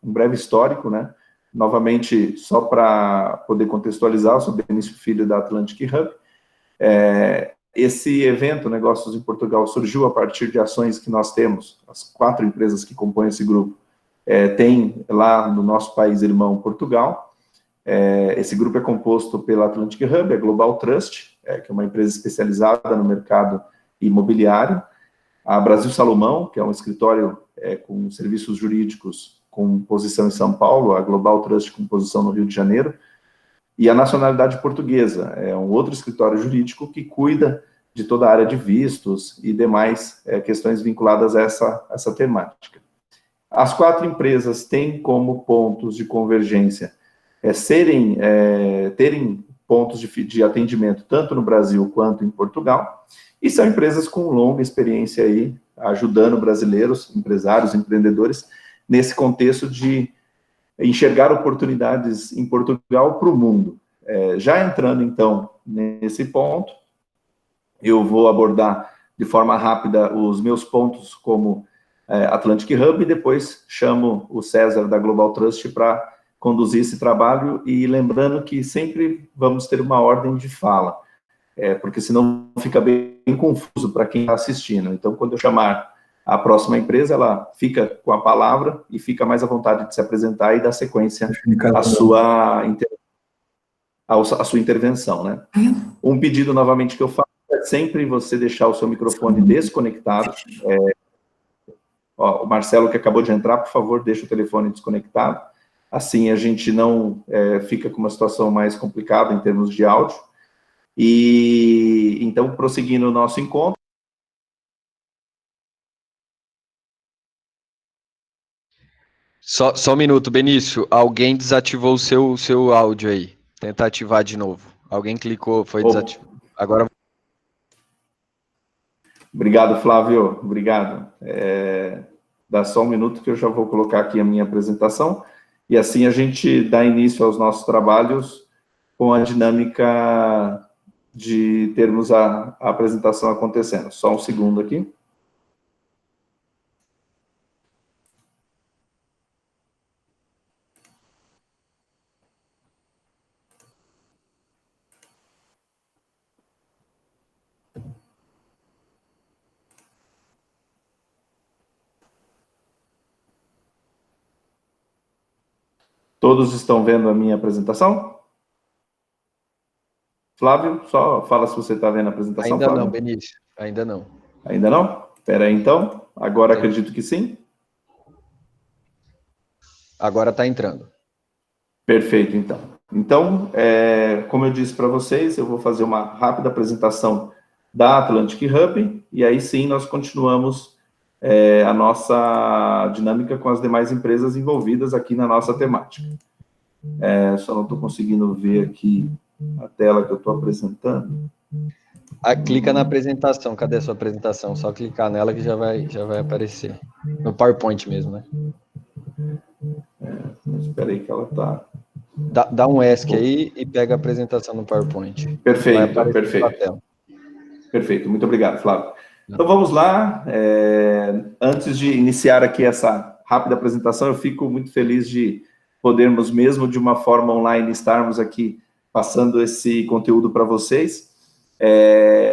breve histórico, né? Novamente, só para poder contextualizar, eu sou Benício Filho da Atlantic Hub. Esse evento, Negócios em Portugal, surgiu a partir de ações que nós temos, as 4 empresas que compõem esse grupo, tem lá no nosso país irmão Portugal. Esse grupo é composto pela Atlantic Hub, a Global Trust, que é uma empresa especializada no mercado imobiliário, a Brasil Salomão, que é um escritório com serviços jurídicos com posição em São Paulo, a Global Trust com posição no Rio de Janeiro, e a Nacionalidade Portuguesa, é um outro escritório jurídico que cuida de toda a área de vistos e demais questões vinculadas a essa temática. As 4 empresas têm como pontos de convergência terem pontos de atendimento tanto no Brasil quanto em Portugal, e são empresas com longa experiência aí, ajudando brasileiros, empresários, empreendedores, nesse contexto de enxergar oportunidades em Portugal para o mundo. Já entrando, então, nesse ponto, eu vou abordar de forma rápida os meus pontos como Atlantic Hub, e depois chamo o César da Global Trust para conduzir esse trabalho, e lembrando que sempre vamos ter uma ordem de fala, porque senão fica bem confuso para quem está assistindo. Então, quando eu chamar a próxima empresa, ela fica com a palavra e fica mais à vontade de se apresentar e dar sequência à sua intervenção, né? Um pedido, novamente, que eu faço é sempre você deixar o seu microfone desconectado. O Marcelo, que acabou de entrar, por favor, deixa o telefone desconectado. Assim, a gente não fica com uma situação mais complicada em termos de áudio. E, então, prosseguindo o nosso encontro. Só um minuto, Benício. Alguém desativou o seu áudio aí. Tenta ativar de novo. Alguém clicou, foi desativado. Agora. Obrigado, Flávio. Obrigado. Dá só um minuto que eu já vou colocar aqui a minha apresentação. E assim a gente dá início aos nossos trabalhos com a dinâmica de termos a apresentação acontecendo. Só um segundo aqui. Todos estão vendo a minha apresentação? Flávio, só fala se você está vendo a apresentação, Ainda Flávio. Não, Benício. Ainda não. Ainda não? Espera aí, então. Agora acredito que sim. Agora está entrando. Perfeito, então. Então, como eu disse para vocês, eu vou fazer uma rápida apresentação da Atlantic Hub, e aí sim nós continuamos a nossa dinâmica com as demais empresas envolvidas aqui na nossa temática. Só não estou conseguindo ver aqui a tela que eu estou apresentando. Clica na apresentação. Cadê a sua apresentação? Só clicar nela que já vai aparecer. No PowerPoint mesmo, né? Espera aí que ela está... Dá um ESC aí e pega a apresentação no PowerPoint. Perfeito, perfeito. Perfeito, muito obrigado, Flávio. Então, vamos lá. Antes de iniciar aqui essa rápida apresentação, eu fico muito feliz de podermos, mesmo de uma forma online, estarmos aqui passando esse conteúdo para vocês.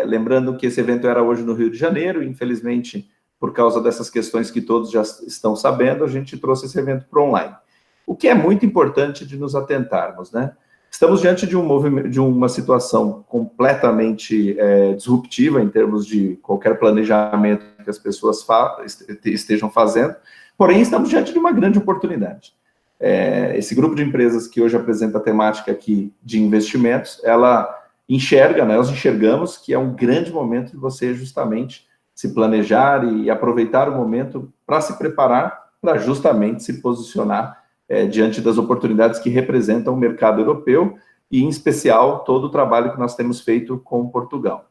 Lembrando que esse evento era hoje no Rio de Janeiro, e, infelizmente, por causa dessas questões que todos já estão sabendo, a gente trouxe esse evento para online. O que é muito importante de nos atentarmos, né? Estamos diante de uma situação completamente disruptiva em termos de qualquer planejamento que as pessoas estejam fazendo, porém estamos diante de uma grande oportunidade. Esse grupo de empresas que hoje apresenta a temática aqui de investimentos, ela enxerga, nós enxergamos que é um grande momento de você justamente se planejar e aproveitar o momento para se preparar para justamente se posicionar diante das oportunidades que representam o mercado europeu e, em especial, todo o trabalho que nós temos feito com Portugal.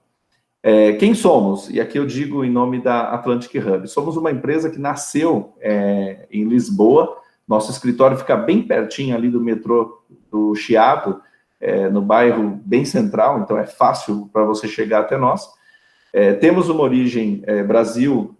Quem somos? E aqui eu digo em nome da Atlantic Hub. Somos uma empresa que nasceu em Lisboa. Nosso escritório fica bem pertinho ali do metrô do Chiado, no bairro bem central, então é fácil para você chegar até nós. Temos uma origem Brasil,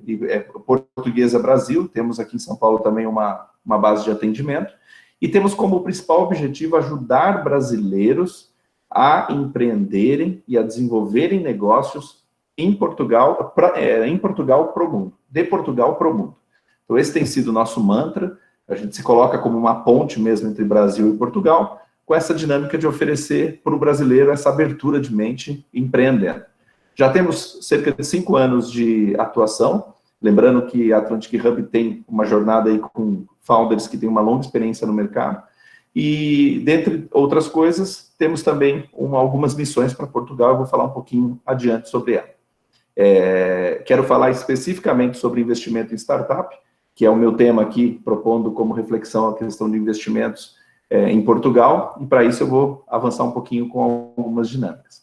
portuguesa Brasil, temos aqui em São Paulo também uma uma base de atendimento, e temos como principal objetivo ajudar brasileiros a empreenderem e a desenvolverem negócios em Portugal para o mundo, de Portugal para o mundo. Então, esse tem sido o nosso mantra. A gente se coloca como uma ponte mesmo entre Brasil e Portugal, com essa dinâmica de oferecer para o brasileiro essa abertura de mente empreendendo. Já temos cerca de 5 anos de atuação, lembrando que a Atlantic Hub tem uma jornada aí com founders que têm uma longa experiência no mercado, e, dentre outras coisas, temos também algumas missões para Portugal, eu vou falar um pouquinho adiante sobre ela. Quero falar especificamente sobre investimento em startup, que é o meu tema aqui, propondo como reflexão a questão de investimentos em Portugal, e para isso eu vou avançar um pouquinho com algumas dinâmicas.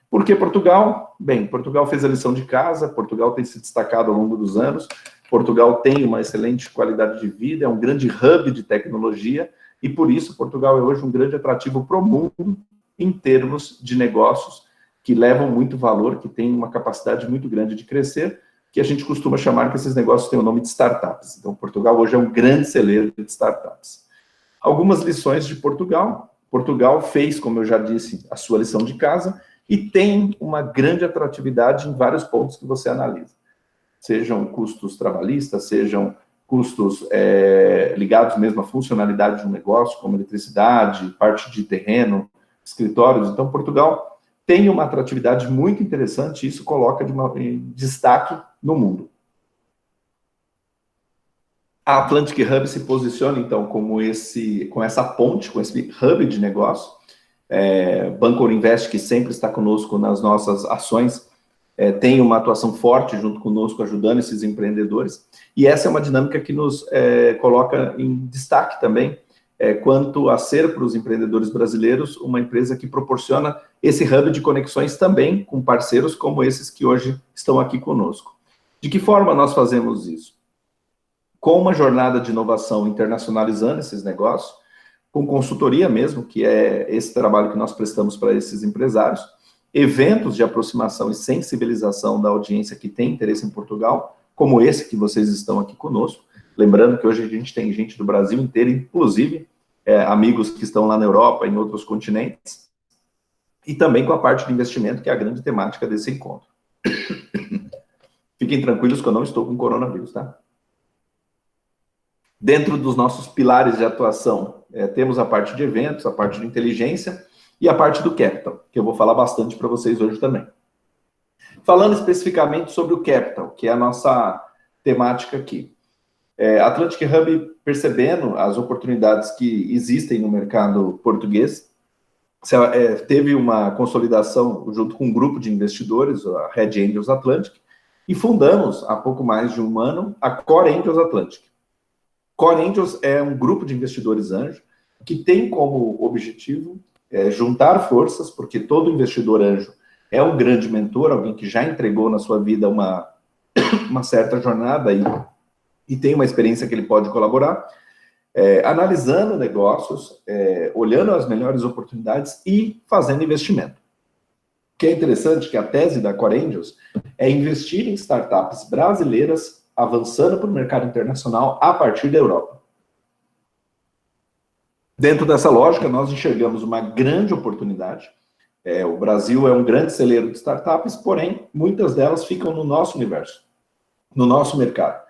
Por que Portugal? Bem, Portugal fez a lição de casa, Portugal tem se destacado ao longo dos anos, Portugal tem uma excelente qualidade de vida, é um grande hub de tecnologia, e por isso Portugal é hoje um grande atrativo para o mundo em termos de negócios que levam muito valor, que têm uma capacidade muito grande de crescer, que a gente costuma chamar que esses negócios têm o nome de startups. Então, Portugal hoje é um grande celeiro de startups. Algumas lições de Portugal. Portugal fez, como eu já disse, a sua lição de casa e tem uma grande atratividade em vários pontos que você analisa. Sejam custos trabalhistas, sejam custos ligados mesmo à funcionalidade de um negócio, como eletricidade, parte de terreno, escritórios. Então, Portugal tem uma atratividade muito interessante e isso coloca em destaque no mundo. A Atlantic Hub se posiciona, então, com essa ponte, com esse hub de negócio. Banco Invest, que sempre está conosco nas nossas ações, tem uma atuação forte junto conosco, ajudando esses empreendedores. E essa é uma dinâmica que nos coloca em destaque também, quanto a ser para os empreendedores brasileiros uma empresa que proporciona esse hub de conexões também com parceiros como esses que hoje estão aqui conosco. De que forma nós fazemos isso? Com uma jornada de inovação internacionalizando esses negócios, com consultoria mesmo, que é esse trabalho que nós prestamos para esses empresários, eventos de aproximação e sensibilização da audiência que tem interesse em Portugal, como esse que vocês estão aqui conosco. Lembrando que hoje a gente tem gente do Brasil inteiro, inclusive amigos que estão lá na Europa, em outros continentes, e também com a parte de investimento, que é a grande temática desse encontro. Fiquem tranquilos que eu não estou com coronavírus, tá? Dentro dos nossos pilares de atuação, temos a parte de eventos, a parte de inteligência e a parte do capital, que eu vou falar bastante para vocês hoje também. Falando especificamente sobre o capital, que é a nossa temática aqui. A Atlantic Hub, percebendo as oportunidades que existem no mercado português, teve uma consolidação junto com um grupo de investidores, a Red Angels Atlantic, e fundamos, há pouco mais de um ano, a Core Angels Atlantic. Core Angels é um grupo de investidores anjo que tem como objetivo juntar forças, porque todo investidor anjo é um grande mentor, alguém que já entregou na sua vida uma certa jornada e tem uma experiência que ele pode colaborar, analisando negócios, olhando as melhores oportunidades e fazendo investimento. O que é interessante que a tese da Core Angels é investir em startups brasileiras avançando para o mercado internacional a partir da Europa. Dentro dessa lógica, nós enxergamos uma grande oportunidade. O Brasil é um grande celeiro de startups, porém, muitas delas ficam no nosso universo, no nosso mercado.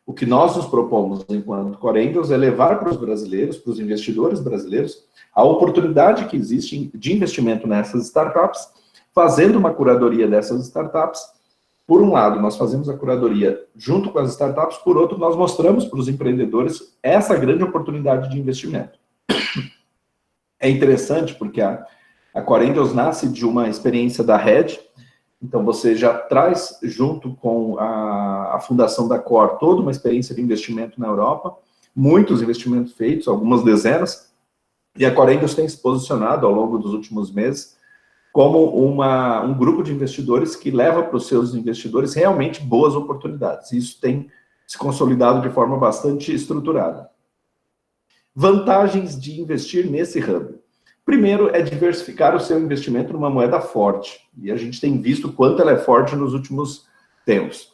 O que nós nos propomos, enquanto Core Angels, é levar para os brasileiros, para os investidores brasileiros, a oportunidade que existe de investimento nessas startups, fazendo uma curadoria dessas startups. Por um lado, nós fazemos a curadoria junto com as startups, por outro, nós mostramos para os empreendedores essa grande oportunidade de investimento. É interessante porque a Core Angels nasce de uma experiência da Red, então você já traz junto com a fundação da Core toda uma experiência de investimento na Europa, muitos investimentos feitos, algumas dezenas, e a Core Angels tem se posicionado ao longo dos últimos meses como um grupo de investidores que leva para os seus investidores realmente boas oportunidades. Isso tem se consolidado de forma bastante estruturada. Vantagens de investir nesse hub. Primeiro é diversificar o seu investimento numa moeda forte. E a gente tem visto quanto ela é forte nos últimos tempos.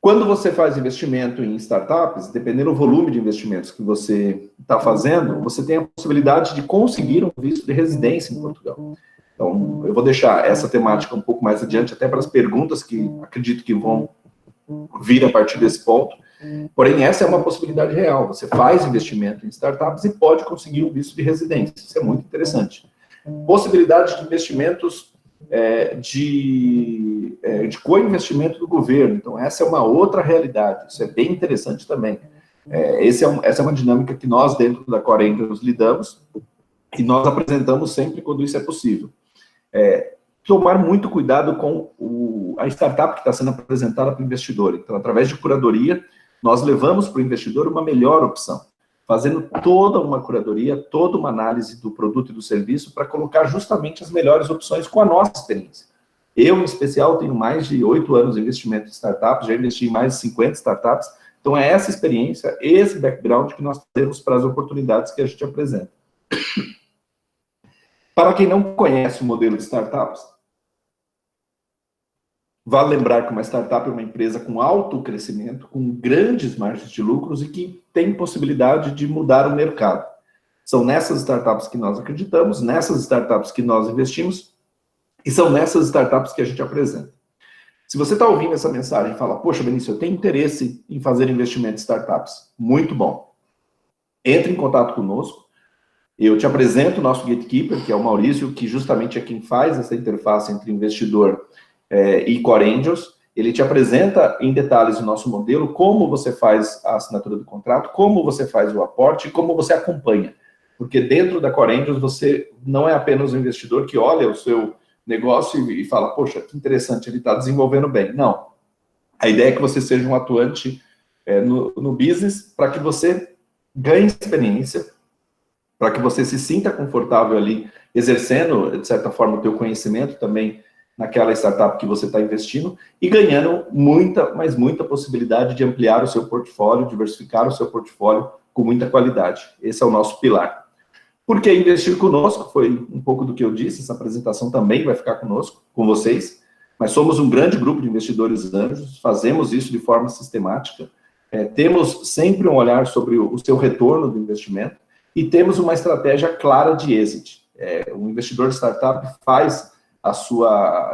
Quando você faz investimento em startups, dependendo do volume de investimentos que você está fazendo, você tem a possibilidade de conseguir um visto de residência em Portugal. Então, eu vou deixar essa temática um pouco mais adiante, até para as perguntas que acredito que vão vir a partir desse ponto. Porém, essa é uma possibilidade real. Você faz investimento em startups e pode conseguir um visto de residência. Isso é muito interessante. Possibilidade de investimentos de co-investimento do governo. Então, essa é uma outra realidade. Isso é bem interessante também. Essa é uma dinâmica que nós, dentro da Core Angels, lidamos e nós apresentamos sempre quando isso é possível. Tomar muito cuidado com a startup que está sendo apresentada para o investidor. Então, através de curadoria, nós levamos para o investidor uma melhor opção, fazendo toda uma curadoria, toda uma análise do produto e do serviço para colocar justamente as melhores opções com a nossa experiência. Eu, em especial, tenho mais de 8 anos de investimento em startups, já investi em mais de 50 startups, então é essa experiência, esse background que nós temos para as oportunidades que a gente apresenta. Para quem não conhece o modelo de startups, vale lembrar que uma startup é uma empresa com alto crescimento, com grandes margens de lucros e que tem possibilidade de mudar o mercado. São nessas startups que nós acreditamos, nessas startups que nós investimos e são nessas startups que a gente apresenta. Se você está ouvindo essa mensagem e fala, poxa, Benício, eu tenho interesse em fazer investimento em startups, muito bom. Entre em contato conosco. Eu te apresento o nosso gatekeeper, que é o Maurício, que justamente é quem faz essa interface entre investidor e Core Angels. Ele te apresenta em detalhes o nosso modelo, como você faz a assinatura do contrato, como você faz o aporte e como você acompanha. Porque dentro da Core Angels você não é apenas um investidor que olha o seu negócio e fala, poxa, que interessante, ele está desenvolvendo bem. Não. A ideia é que você seja um atuante no business para que você ganhe experiência, para que você se sinta confortável ali, exercendo, de certa forma, o teu conhecimento também naquela startup que você está investindo e ganhando muita, mas muita possibilidade de ampliar o seu portfólio, diversificar o seu portfólio com muita qualidade. Esse é o nosso pilar. Por que investir conosco? Foi um pouco do que eu disse, essa apresentação também vai ficar conosco, com vocês, mas somos um grande grupo de investidores anjos, fazemos isso de forma sistemática, temos sempre um olhar sobre o seu retorno do investimento e temos uma estratégia clara de exit. O investidor de startup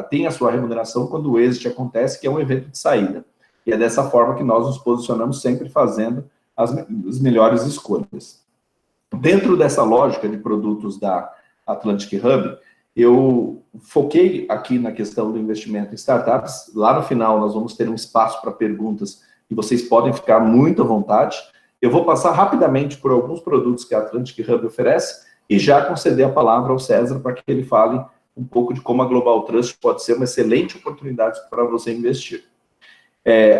tem a sua remuneração quando o exit acontece, que é um evento de saída. E é dessa forma que nós nos posicionamos sempre fazendo as melhores escolhas. Dentro dessa lógica de produtos da Atlantic Hub, eu foquei aqui na questão do investimento em startups. Lá no final nós vamos ter um espaço para perguntas e vocês podem ficar muito à vontade. Eu vou passar rapidamente por alguns produtos que a Atlantic Hub oferece e já conceder a palavra ao César para que ele fale um pouco de como a Global Trust pode ser uma excelente oportunidade para você investir.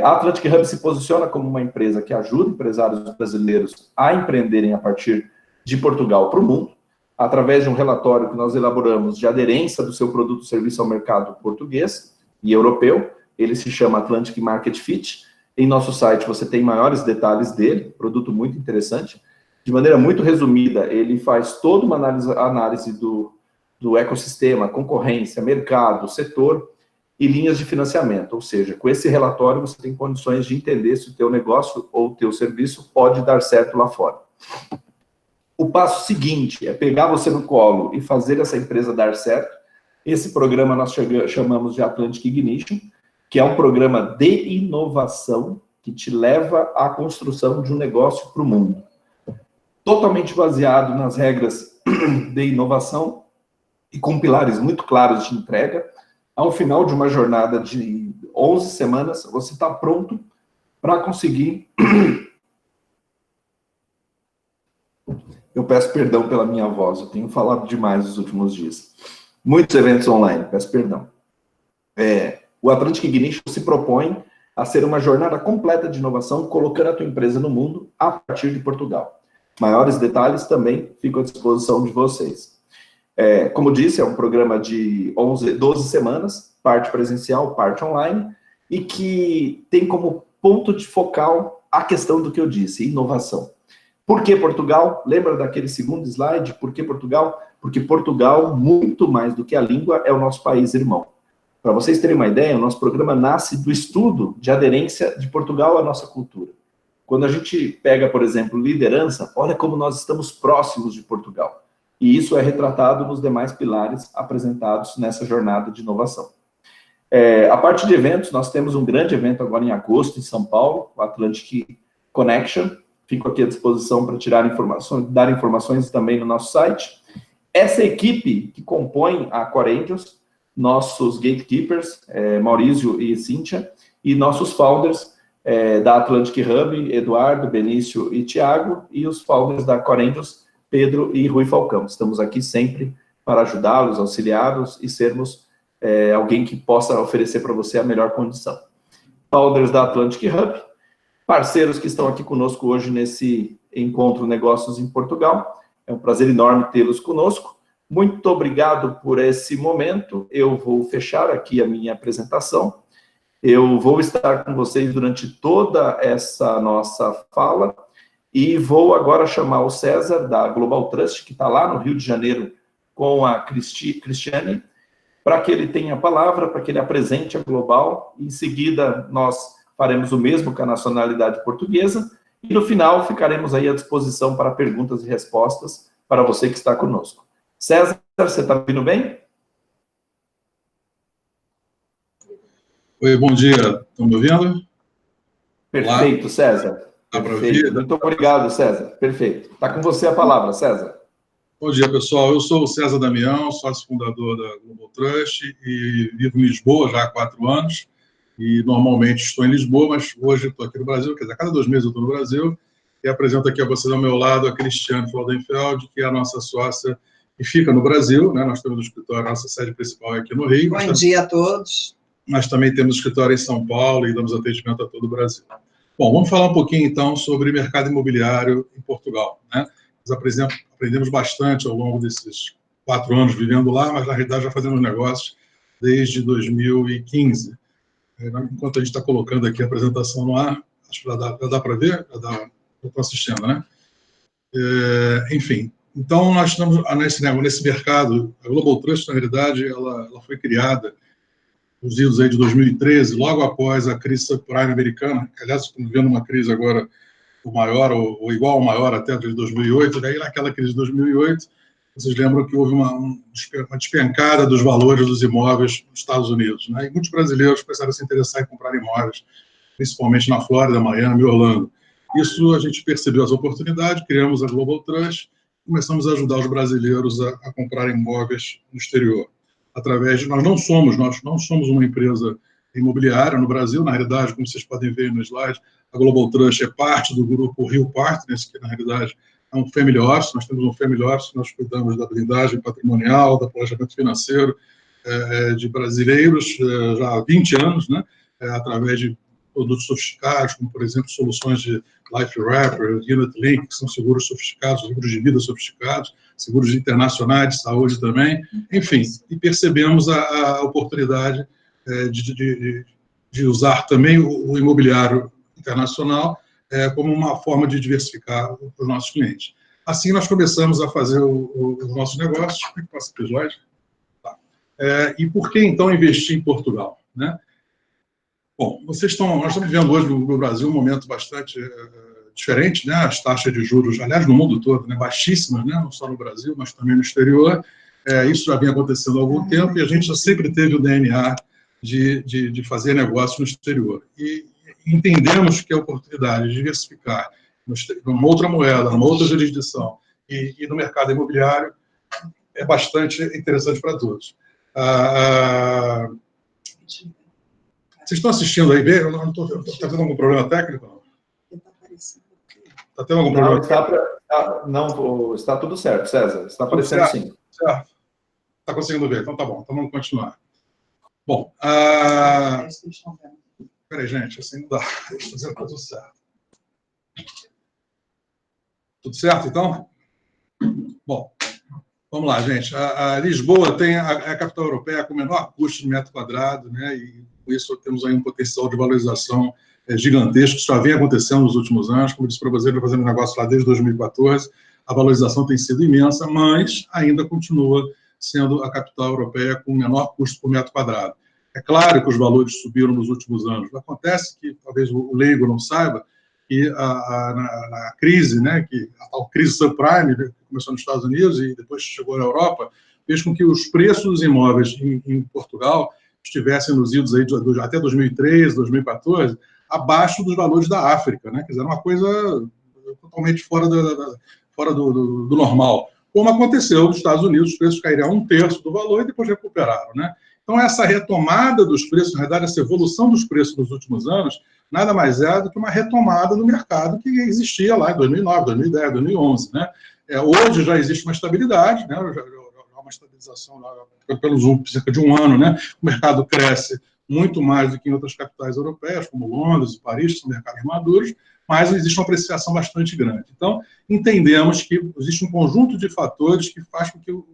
A Atlantic Hub se posiciona como uma empresa que ajuda empresários brasileiros a empreenderem a partir de Portugal para o mundo, através de um relatório que nós elaboramos de aderência do seu produto ou serviço ao mercado português e europeu. Ele se chama Atlantic Market Fit. Em nosso site você tem maiores detalhes dele, produto muito interessante. De maneira muito resumida, ele faz toda uma análise do ecossistema, concorrência, mercado, setor e linhas de financiamento. Ou seja, com esse relatório você tem condições de entender se o teu negócio ou o teu serviço pode dar certo lá fora. O passo seguinte é pegar você no colo e fazer essa empresa dar certo. Esse programa nós chamamos de Atlantic Ignition, que é um programa de inovação que te leva à construção de um negócio para o mundo. Totalmente baseado nas regras de inovação e com pilares muito claros de entrega. Ao final de uma jornada de 11 semanas, você está pronto para conseguir... Eu peço perdão pela minha voz, eu tenho falado demais nos últimos dias. Muitos eventos online, peço perdão. O Atlantic Ignition se propõe a ser uma jornada completa de inovação, colocando a tua empresa no mundo a partir de Portugal. Maiores detalhes também ficam à disposição de vocês. Como disse, é um programa de 12 semanas, parte presencial, parte online, e que tem como ponto de focal a questão do que eu disse, inovação. Por que Portugal? Lembra daquele segundo slide? Por que Portugal? Porque Portugal, muito mais do que a língua, é o nosso país irmão. Para vocês terem uma ideia, o nosso programa nasce do estudo de aderência de Portugal à nossa cultura. Quando a gente pega, por exemplo, liderança, olha como nós estamos próximos de Portugal. E isso é retratado nos demais pilares apresentados nessa jornada de inovação. A parte de eventos, nós temos um grande evento agora em agosto, em São Paulo, o Atlantic Connection. Fico aqui à disposição para dar informações também no nosso site. Essa equipe que compõe a Core Angels, nossos gatekeepers, Maurício e Cíntia, e nossos founders da Atlantic Hub, Eduardo, Benício e Thiago, e os founders da Core Angels, Pedro e Rui Falcão. Estamos aqui sempre para ajudá-los, auxiliá-los e sermos alguém que possa oferecer para você a melhor condição. Founders da Atlantic Hub, parceiros que estão aqui conosco hoje nesse encontro Negócios em Portugal. É um prazer enorme tê-los conosco. Muito obrigado por esse momento. Eu vou fechar aqui a minha apresentação. Eu vou estar com vocês durante toda essa nossa fala e vou agora chamar o César, da Global Trust, que está lá no Rio de Janeiro, com a Cristiane, para que ele tenha a palavra, para que ele apresente a Global. Em seguida, nós faremos o mesmo com a nacionalidade portuguesa e, no final, ficaremos aí à disposição para perguntas e respostas para você que está conosco. César, você está ouvindo bem? Oi, bom dia. Estão me ouvindo? Perfeito, olá. César. Perfeito. Muito obrigado, César. Perfeito. Está com você a palavra, César. Bom dia, pessoal. Eu sou o César Damião, sócio fundador da Global Trust e vivo em Lisboa já há 4 anos. E normalmente estou em Lisboa, mas hoje estou aqui no Brasil, quer dizer, a cada 2 meses eu estou no Brasil. E apresento aqui a vocês ao meu lado a Cristiane Fraudenfeld, que é a nossa sócia que fica no Brasil, né? Nós temos um escritório, a nossa sede principal é aqui no Rio. Bom dia a todos. Nós também temos escritório em São Paulo e damos atendimento a todo o Brasil. Bom, vamos falar um pouquinho, então, sobre mercado imobiliário em Portugal, né? Nós aprendemos bastante ao longo desses 4 anos vivendo lá, mas, na realidade, já fazemos negócios desde 2015. Enquanto a gente está colocando aqui a apresentação no ar, acho que já dá para ver? Eu estou assistindo, né? Enfim, então nós estamos nesse mercado. A Global Trust, na realidade, ela foi criada nos idos aí de 2013, logo após a crise subprime americana, que, aliás, estamos vivendo uma crise agora o maior, ou igual ao maior até de 2008, daí naquela crise de 2008, vocês lembram que houve uma despencada dos valores dos imóveis nos Estados Unidos, né? E muitos brasileiros começaram a se interessar em comprar imóveis, principalmente na Flórida, Miami e Orlando. Isso a gente percebeu as oportunidades, criamos a Global Trust, começamos a ajudar os brasileiros a comprar imóveis no exterior. Nós não somos uma empresa imobiliária no Brasil, na realidade, como vocês podem ver no slide, a Global Trust é parte do grupo Rio Partners, que na realidade é um family office. Nós temos um family office, nós cuidamos da blindagem patrimonial, do planejamento financeiro de brasileiros já há 20 anos, né? Através de produtos sofisticados, como, por exemplo, soluções de Life Wrapper, Unit Link, que são seguros sofisticados, seguros de vida sofisticados, seguros internacionais de saúde também, enfim, e percebemos a oportunidade de usar também o imobiliário internacional como uma forma de diversificar os nossos clientes. Assim, nós começamos a fazer os nossos negócios. Como é que passa o slide? Tá. E por que, então, investir em Portugal, né? Bom, nós estamos vivendo hoje no Brasil um momento bastante diferente, né? As taxas de juros, aliás, no mundo todo, né? Baixíssimas, né? Não só no Brasil, mas também no exterior. Isso já vem acontecendo há algum tempo e a gente já sempre teve o DNA de fazer negócio no exterior. E entendemos que a oportunidade de diversificar numa outra moeda, numa outra jurisdição e no mercado imobiliário é bastante interessante para todos. Vocês estão assistindo aí? Está tendo algum problema técnico? Está tendo algum problema técnico? Não, está tudo certo, César. Está aparecendo sim. Certo. Está conseguindo ver? Então tá bom. Então vamos continuar. Bom, peraí, gente, assim não dá. Estou fazendo tudo certo. Tudo certo, então? Bom, vamos lá, gente. A Lisboa tem a capital europeia com o menor custo de metro quadrado, né? E com isso temos aí um potencial de valorização gigantesco, que já vem acontecendo nos últimos anos. Como eu disse para vocês, estou fazendo negócio lá desde 2014. A valorização tem sido imensa, mas ainda continua sendo a capital europeia com o menor custo por metro quadrado. É claro que os valores subiram nos últimos anos. Acontece que, talvez o leigo não saiba, que na crise, né, a tal crise subprime, que começou nos Estados Unidos e depois chegou na Europa, fez com que os preços dos imóveis em Portugal estivessem reduzidos aí até 2013, 2014, abaixo dos valores da África, né? Quer dizer, uma coisa totalmente fora do normal. Como aconteceu nos Estados Unidos, os preços caíram a 1/3 do valor e depois recuperaram, né? Então, essa retomada dos preços, na verdade, essa evolução dos preços nos últimos anos, nada mais é do que uma retomada no mercado que existia lá em 2009, 2010, 2011, né? Hoje já existe uma estabilidade, né? Uma estabilização pelos cerca de um ano, né? O mercado cresce muito mais do que em outras capitais europeias, como Londres e Paris, que são mercados maduros, mas existe uma apreciação bastante grande. Então, entendemos que existe um conjunto de fatores que faz com que o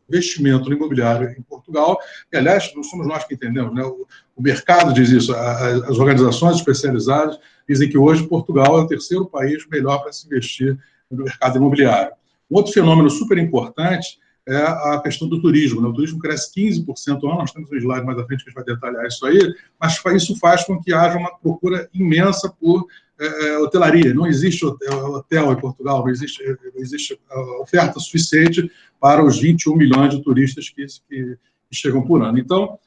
investimento no imobiliário em Portugal, e, aliás, não somos nós que entendemos, né? O mercado diz isso, as organizações especializadas dizem que hoje Portugal é o terceiro país melhor para se investir no mercado imobiliário. Um outro fenômeno super importante é a questão do turismo, né? O turismo cresce 15% ao ano, nós temos um slide mais à frente que a gente vai detalhar isso aí, mas isso faz com que haja uma procura imensa por hotelaria. Não existe hotel em Portugal, não existe oferta suficiente para os 21 milhões de turistas que chegam por ano. Então,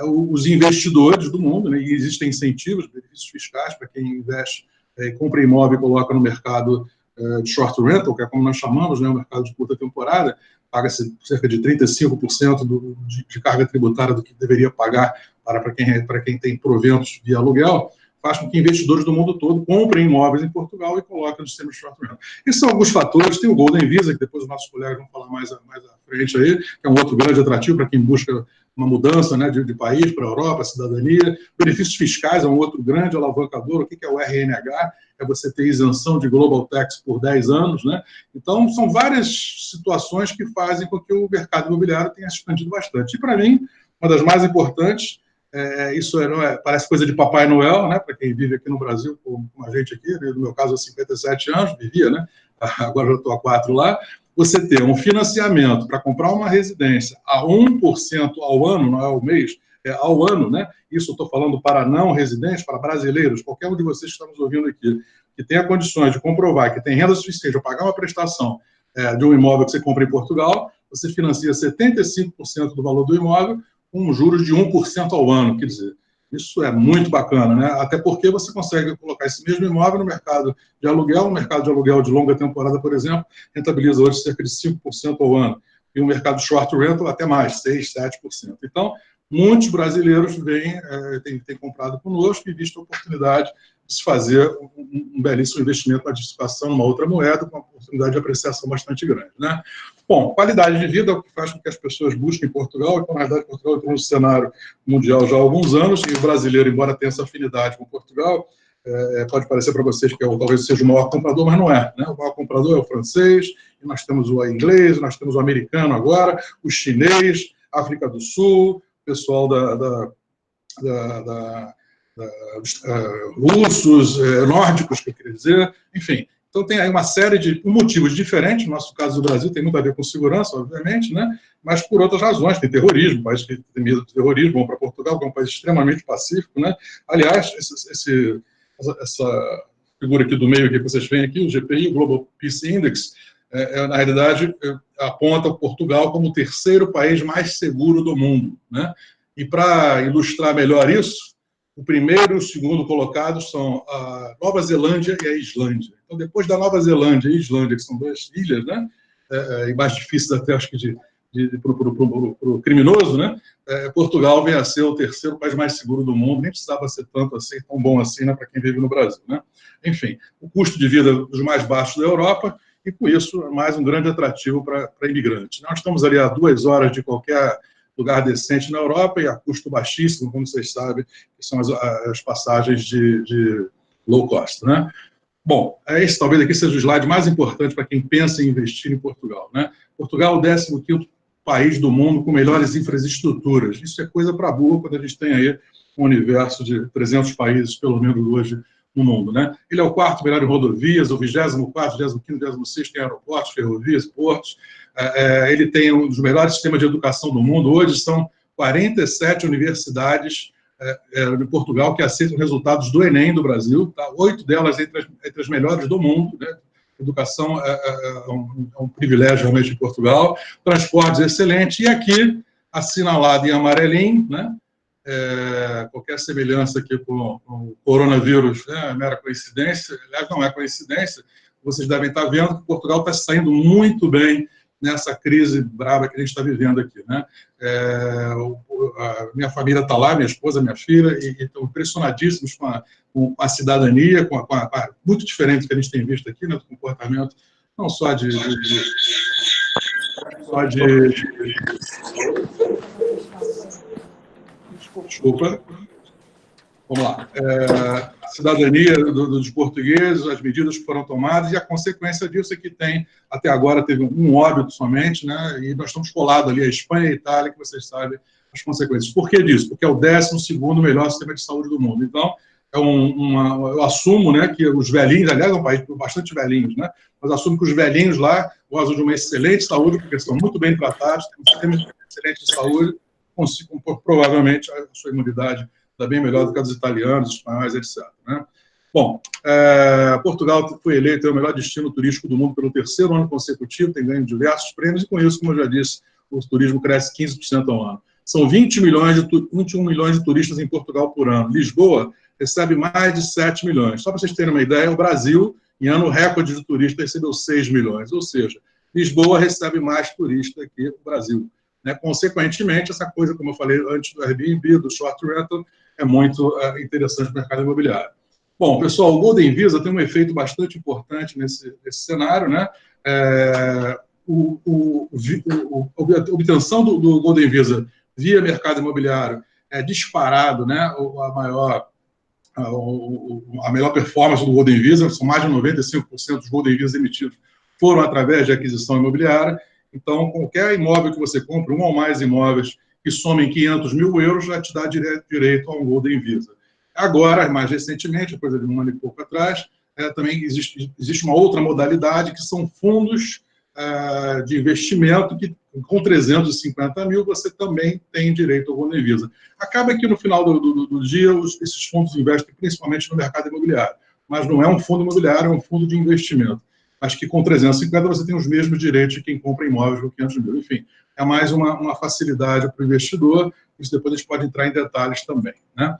os investidores do mundo, né, e existem incentivos, benefícios fiscais para quem investe, compra imóvel e coloca no mercado de short rental, que é como nós chamamos, né, o mercado de curta temporada, paga-se cerca de 35% de carga tributária do que deveria pagar para quem tem proventos via aluguel, faz com que investidores do mundo todo comprem imóveis em Portugal e coloquem no sistema de short rental. Esses são alguns fatores. Tem o Golden Visa, que depois os nossos colegas vão falar mais à frente aí, que é um outro grande atrativo para quem busca uma mudança, né, de país para a Europa, cidadania. Benefícios fiscais é um outro grande alavancador. O que é o RNH? É você ter isenção de Global Tax por 10 anos, né? Então, são várias situações que fazem com que o mercado imobiliário tenha se expandido bastante. E, para mim, uma das mais importantes, isso parece coisa de Papai Noel, né? Para quem vive aqui no Brasil, como a gente aqui, no meu caso, há 57 anos, vivia, né? Agora já estou há 4 lá. Você ter um financiamento para comprar uma residência a 1% ao ano, não é ao mês, ao ano, né? Isso eu estou falando para não residentes, para brasileiros, qualquer um de vocês que está nos ouvindo aqui, que tenha condições de comprovar que tem renda suficiente para pagar uma prestação de um imóvel que você compra em Portugal, você financia 75% do valor do imóvel com juros de 1% ao ano. Quer dizer, isso é muito bacana, né? Até porque você consegue colocar esse mesmo imóvel no mercado de aluguel, de longa temporada, por exemplo, rentabiliza hoje cerca de 5% ao ano. E o mercado short rental até mais, 6%, 7%. Então, muitos brasileiros têm comprado conosco e visto a oportunidade de se fazer um belíssimo investimento na diversificação numa outra moeda, com uma oportunidade de apreciação bastante grande, né? Bom, qualidade de vida é o que faz com que as pessoas busquem Portugal, então, na verdade, Portugal está no cenário mundial já há alguns anos, e o brasileiro, embora tenha essa afinidade com Portugal, pode parecer para vocês que talvez seja o maior comprador, mas não é, né? O maior comprador é o francês, e nós temos o inglês, nós temos o americano agora, o chinês, África do Sul, pessoal russos, nórdicos, que eu queria dizer, enfim. Então, tem aí uma série de motivos diferentes. No nosso caso do Brasil, tem muito a ver com segurança, obviamente, né? Mas por outras razões. Tem terrorismo, um país que tem medo de terrorismo, vão para Portugal, que é um país extremamente pacífico, né? Aliás, essa figura aqui do meio que vocês veem aqui, o GPI, o Global Peace Index, na realidade, aponta Portugal como o terceiro país mais seguro do mundo, né? E para ilustrar melhor isso, o primeiro e o segundo colocados são a Nova Zelândia e a Islândia. Então, depois da Nova Zelândia e Islândia, que são 2 ilhas, né, e mais difíceis até, acho que, para o criminoso, né, Portugal vem a ser o terceiro país mais seguro do mundo, nem precisava ser tanto assim, tão bom assim, né, para quem vive no Brasil, né? Enfim, o custo de vida dos mais baixos da Europa, e com isso, é mais um grande atrativo para imigrantes. Nós estamos ali a 2 horas de qualquer lugar decente na Europa e a custo baixíssimo, como vocês sabem, que são as passagens de low cost, né? Bom, esse talvez aqui seja o slide mais importante para quem pensa em investir em Portugal, né? Portugal é o 15º país do mundo com melhores infraestruturas. Isso é coisa para burro quando a gente tem aí um universo de 300 países, pelo menos hoje, no mundo, né? Ele é o 4º melhor em rodovias, o 24º, 25º, 26º em aeroportos, ferrovias, portos. Ele tem um dos melhores sistemas de educação do mundo. Hoje são 47 universidades de Portugal que aceitam resultados do Enem do Brasil, tá? 8 delas entre as melhores do mundo, né? Educação é um privilégio realmente em Portugal, transportes excelentes, e aqui, assinalado em amarelinho, né? Qualquer semelhança aqui com o coronavírus é mera coincidência, aliás, não é coincidência, vocês devem estar vendo que Portugal está saindo muito bem nessa crise brava que a gente está vivendo aqui, né? A minha família está lá, minha esposa, minha filha, e estão impressionadíssimos com a cidadania, muito diferente do que a gente tem visto aqui, né, do comportamento, não só Desculpa. Vamos lá. A cidadania dos portugueses, as medidas que foram tomadas, e a consequência disso é que até agora, teve um óbito somente, né? E nós estamos colados ali, a Espanha e a Itália, que vocês sabem as consequências. Por que disso? Porque é o 12º melhor sistema de saúde do mundo. Então, eu assumo, né, que os velhinhos, aliás, é um país bastante velhinhos, né? Mas assumo que os velhinhos lá gozam de uma excelente saúde, porque são muito bem tratados, têm um sistema excelente de saúde, consigam, provavelmente, a sua imunidade está bem melhor do que a dos italianos, espanhóis, etc. Né? Bom, Portugal foi eleito o melhor destino turístico do mundo pelo 3º ano consecutivo, tem ganho diversos prêmios, e com isso, como eu já disse, o turismo cresce 15% ao ano. São 21 milhões de turistas em Portugal por ano. Lisboa recebe mais de 7 milhões. Só para vocês terem uma ideia, o Brasil, em ano recorde de turistas, recebeu 6 milhões. Ou seja, Lisboa recebe mais turistas que o Brasil. Né? Consequentemente, essa coisa, como eu falei antes do Airbnb, do short rental, é muito interessante no mercado imobiliário. Bom, pessoal, o Golden Visa tem um efeito bastante importante nesse cenário, né? A obtenção do Golden Visa via mercado imobiliário é disparado, né? A melhor performance do Golden Visa, são mais de 95% dos Golden Visas emitidos foram através de aquisição imobiliária. Então, qualquer imóvel que você compre, um ou mais imóveis que somem 500 mil euros, já te dá direito a um Golden Visa. Agora, mais recentemente, coisa de um ano e pouco atrás, também existe uma outra modalidade, que são fundos de investimento, que com 350 mil você também tem direito ao Golden Visa. Acaba que no final do dia, esses fundos investem principalmente no mercado imobiliário, mas não é um fundo imobiliário, é um fundo de investimento. Acho que com 350 você tem os mesmos direitos de quem compra imóveis com 500 mil. Enfim, é mais uma facilidade para o investidor, isso depois a gente pode entrar em detalhes também, né?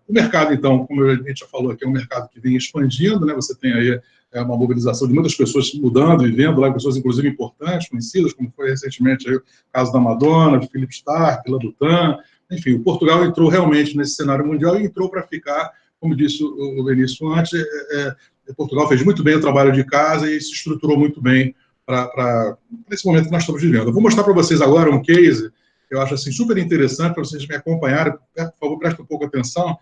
O mercado, então, como a gente já falou aqui, é um mercado que vem expandindo, né? Você tem aí uma mobilização de muitas pessoas mudando, vivendo lá, pessoas inclusive importantes, conhecidas, como foi recentemente aí o caso da Madonna, de Philip Stark, La Dutan. Enfim, o Portugal entrou realmente nesse cenário mundial e entrou para ficar, como disse o Benício antes, Portugal fez muito bem o trabalho de casa e se estruturou muito bem para esse momento que nós estamos vivendo. Eu vou mostrar para vocês agora um case que eu acho assim, super interessante para vocês me acompanharem. Por favor, prestem um pouco atenção.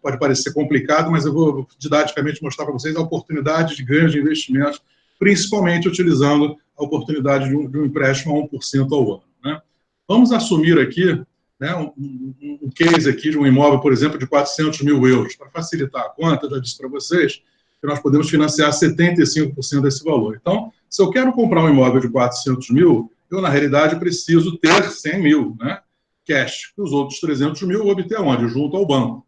Pode parecer complicado, mas eu vou didaticamente mostrar para vocês a oportunidade de ganho de investimentos, principalmente utilizando a oportunidade de um empréstimo a 1% ao ano. Né? Vamos assumir aqui, né, um case aqui de um imóvel, por exemplo, de 400 mil euros. Para facilitar a conta, eu já disse para vocês que nós podemos financiar 75% desse valor. Então, se eu quero comprar um imóvel de 400 mil, eu, na realidade, preciso ter 100 mil, né, cash. Os outros 300 mil eu vou obter onde? Junto ao banco.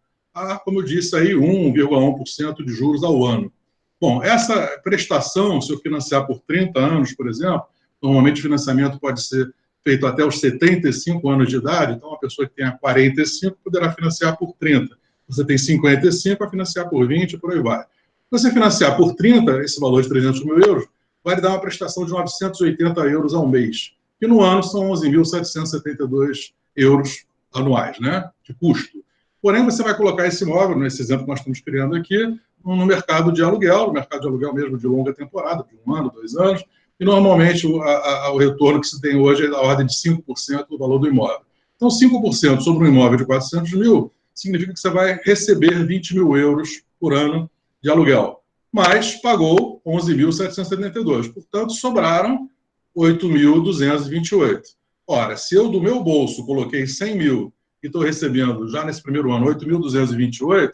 Como eu disse aí, 1,1% de juros ao ano. Bom, essa prestação, se eu financiar por 30 anos, por exemplo, normalmente o financiamento pode ser feito até os 75 anos de idade, então uma pessoa que tenha 45 poderá financiar por 30. Você tem 55, vai financiar por 20, por aí vai. Se você financiar por 30, esse valor de 300 mil euros, vai lhe dar uma prestação de 980 euros ao mês, que no ano são 11.772 euros anuais, né, de custo. Porém, você vai colocar esse imóvel, nesse exemplo que nós estamos criando aqui, no mercado de aluguel, no mercado de aluguel mesmo de longa temporada, de 1 ano, 2 anos, e normalmente o retorno que se tem hoje é da ordem de 5% do valor do imóvel. Então, 5% sobre um imóvel de 400 mil significa que você vai receber 20 mil euros por ano de aluguel, mas pagou 11.772. Portanto, sobraram 8.228. Ora, se eu do meu bolso coloquei 100 mil e estou recebendo, já nesse primeiro ano, 8.228,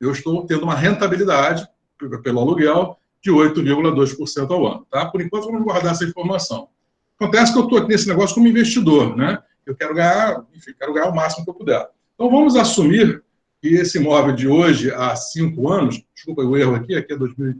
eu estou tendo uma rentabilidade pelo aluguel de 8,2% ao ano. Tá? Por enquanto, vamos guardar essa informação. Acontece que eu estou aqui nesse negócio como investidor, né? Eu quero ganhar, enfim, quero ganhar o máximo que eu puder. Então, vamos assumir que esse imóvel de hoje, há 5 anos, desculpa o erro aqui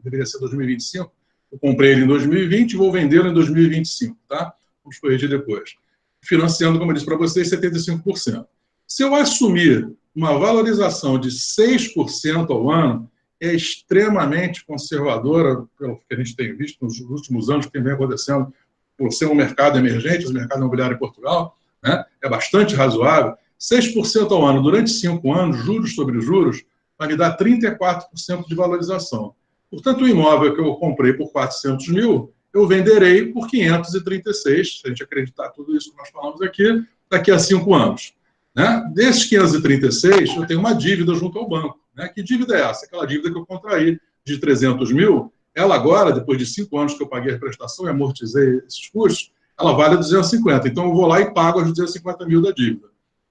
deveria ser 2025, eu comprei ele em 2020 e vou vendê-lo em 2025, tá? Vamos corrigir depois. Financiando, como eu disse para vocês, 75%. Se eu assumir uma valorização de 6% ao ano, é extremamente conservadora, pelo que a gente tem visto nos últimos anos, que vem acontecendo por ser um mercado emergente, o mercado imobiliário em Portugal, né? É bastante razoável. 6% ao ano durante 5 anos, juros sobre juros, vai me dar 34% de valorização. Portanto, o imóvel que eu comprei por 400 mil, eu venderei por 536, se a gente acreditar tudo isso que nós falamos aqui, daqui a 5 anos. Né? Desses 536, eu tenho uma dívida junto ao banco. Né? Que dívida é essa? Aquela dívida que eu contraí de 300 mil, ela agora, depois de 5 anos que eu paguei a prestação e amortizei esses custos, ela vale 250. Então, eu vou lá e pago os 250 mil da dívida.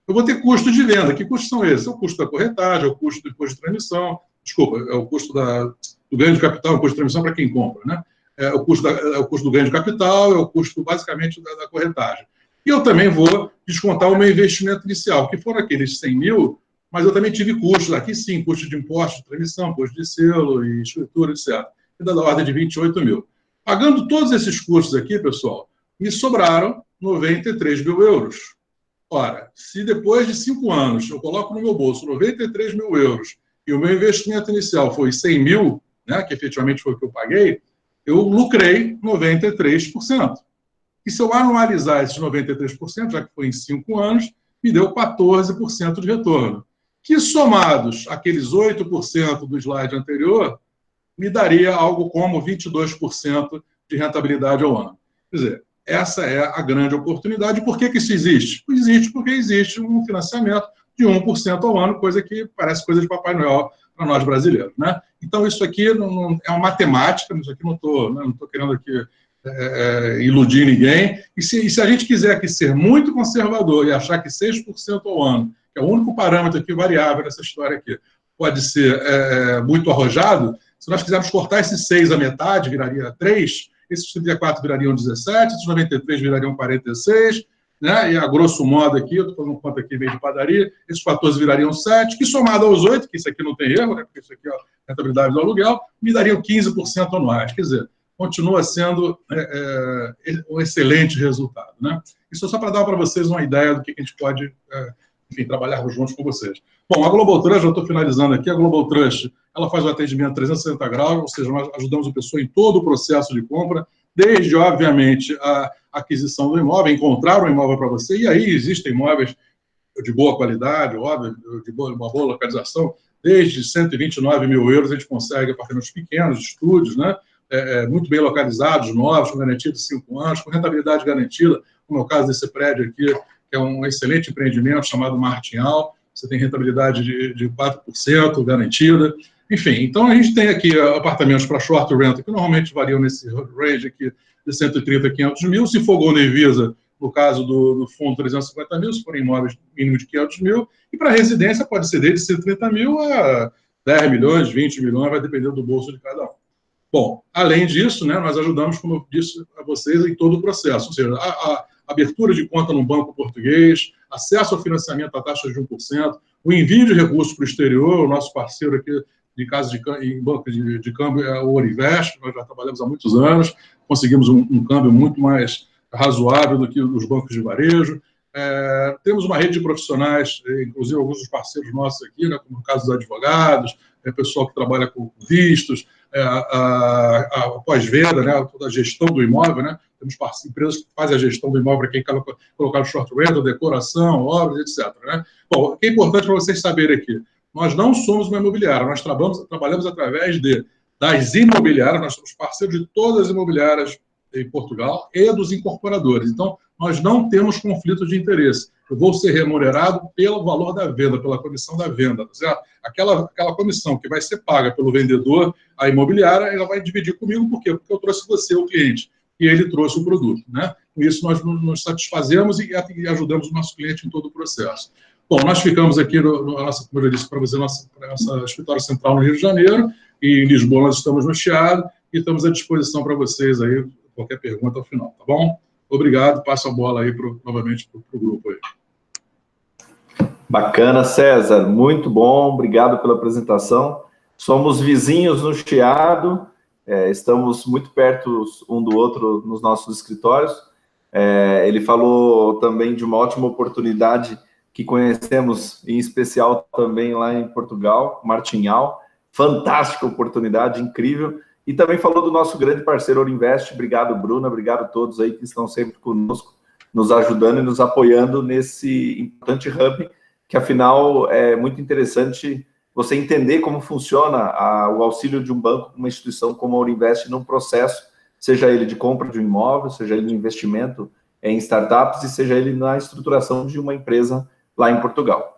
Eu vou ter custo de venda. Que custos são esses? É o custo da corretagem, é o custo do imposto de transmissão, desculpa, é o custo do ganho de capital, o imposto de transmissão para quem compra, né? É o custo do ganho de capital, é o custo, basicamente, da corretagem. E eu também vou descontar o meu investimento inicial, que foram aqueles 100 mil, mas eu também tive custos, aqui sim, custo de imposto de transmissão, custo de selo e escritura, etc. Da ordem de 28 mil. Pagando todos esses custos aqui, pessoal, me sobraram 93 mil euros. Ora, se depois de 5 anos eu coloco no meu bolso 93 mil euros e o meu investimento inicial foi 100 mil, né, que efetivamente foi o que eu paguei, eu lucrei 93%. E se eu anualizar esses 93%, já que foi em 5 anos, me deu 14% de retorno. Que somados aqueles 8% do slide anterior, me daria algo como 22% de rentabilidade ao ano. Quer dizer, essa é a grande oportunidade. Por que isso existe? Existe porque existe um financiamento de 1% ao ano, coisa que parece coisa de Papai Noel para nós brasileiros. Né? Então, isso aqui não é uma matemática, isso aqui não estou querendo aqui iludir ninguém. E se a gente quiser aqui ser muito conservador e achar que 6% ao ano, que é o único parâmetro aqui variável nessa história aqui, pode ser muito arrojado, se nós quisermos cortar esses 6 à metade, viraria 3, esses 34 virariam 17, esses 93 virariam 46, né? E a grosso modo aqui, eu estou fazendo conta aqui meio de padaria, esses 14 virariam 7, que somado aos 8, que isso aqui não tem erro, né? Porque isso aqui é a rentabilidade do aluguel, me dariam 15% anuais. Quer dizer, continua sendo um excelente resultado. Né? Isso é só para dar para vocês uma ideia do que a gente pode, enfim, trabalhar juntos com vocês. Bom, a Global Trust, já estou finalizando aqui, a Global Trust, ela faz o atendimento 360 graus, ou seja, nós ajudamos a pessoa em todo o processo de compra, desde, obviamente, a aquisição do imóvel, encontrar um imóvel para você, e aí existem imóveis de boa qualidade, óbvio, de uma boa localização, desde 129 mil euros a gente consegue apartamentos pequenos, estúdios, né? Muito bem localizados, novos, com garantia de 5 anos, com rentabilidade garantida, como é o caso desse prédio aqui, que é um excelente empreendimento chamado Martinhal, você tem rentabilidade de 4% garantida. Enfim, então a gente tem aqui apartamentos para short rent, que normalmente variam nesse range aqui de 130 a 500 mil. Se for Golden Visa, no caso do fundo, 350 mil, se forem imóveis mínimo de 500 mil. E para residência pode ser desde 130 mil a 10 milhões, 20 milhões, vai depender do bolso de cada um. Bom, além disso, né, nós ajudamos, como eu disse a vocês, em todo o processo, ou seja, a abertura de conta no banco português, acesso ao financiamento a taxa de 1%, o envio de recursos para o exterior, o nosso parceiro aqui de casa em banco de câmbio é o Orivest, nós já trabalhamos há muitos anos, conseguimos um câmbio muito mais razoável do que os bancos de varejo. Temos uma rede de profissionais, inclusive alguns dos parceiros nossos aqui, né, como no caso dos advogados, pessoal que trabalha com vistos, a pós-venda, né, toda a gestão do imóvel, né, temos empresas que fazem a gestão do imóvel para quem quer colocar no short rental, decoração, obras, etc. Né? Bom, o que é importante para vocês saberem aqui, nós não somos uma imobiliária, nós trabalhamos através das imobiliárias, nós somos parceiros de todas as imobiliárias em Portugal e dos incorporadores. Então, nós não temos conflito de interesse. Eu vou ser remunerado pelo valor da venda, pela comissão da venda. Aquela comissão que vai ser paga pelo vendedor, a imobiliária, ela vai dividir comigo. Por quê? Porque eu trouxe você, o cliente, e ele trouxe o produto. Né? Com isso, nós nos satisfazemos e ajudamos o nosso cliente em todo o processo. Bom, nós ficamos aqui, como eu disse para você, nossa escritório central no Rio de Janeiro, e em Lisboa nós estamos no Chiado, e estamos à disposição para vocês aí, qualquer pergunta ao final, tá bom? Obrigado, passo a bola aí novamente para o grupo aí. Bacana, César, muito bom, obrigado pela apresentação. Somos vizinhos no Chiado, estamos muito perto um do outro nos nossos escritórios. Ele falou também de uma ótima oportunidade que conhecemos, em especial também lá em Portugal, Martinhal. Fantástica oportunidade, incrível. E também falou do nosso grande parceiro Ourinvest. Obrigado, Bruna, obrigado a todos aí que estão sempre conosco, nos ajudando e nos apoiando nesse importante hub, que afinal é muito interessante você entender como funciona o auxílio de um banco, uma instituição como a Ourinvest, num processo, seja ele de compra de um imóvel, seja ele no investimento em startups e seja ele na estruturação de uma empresa lá em Portugal.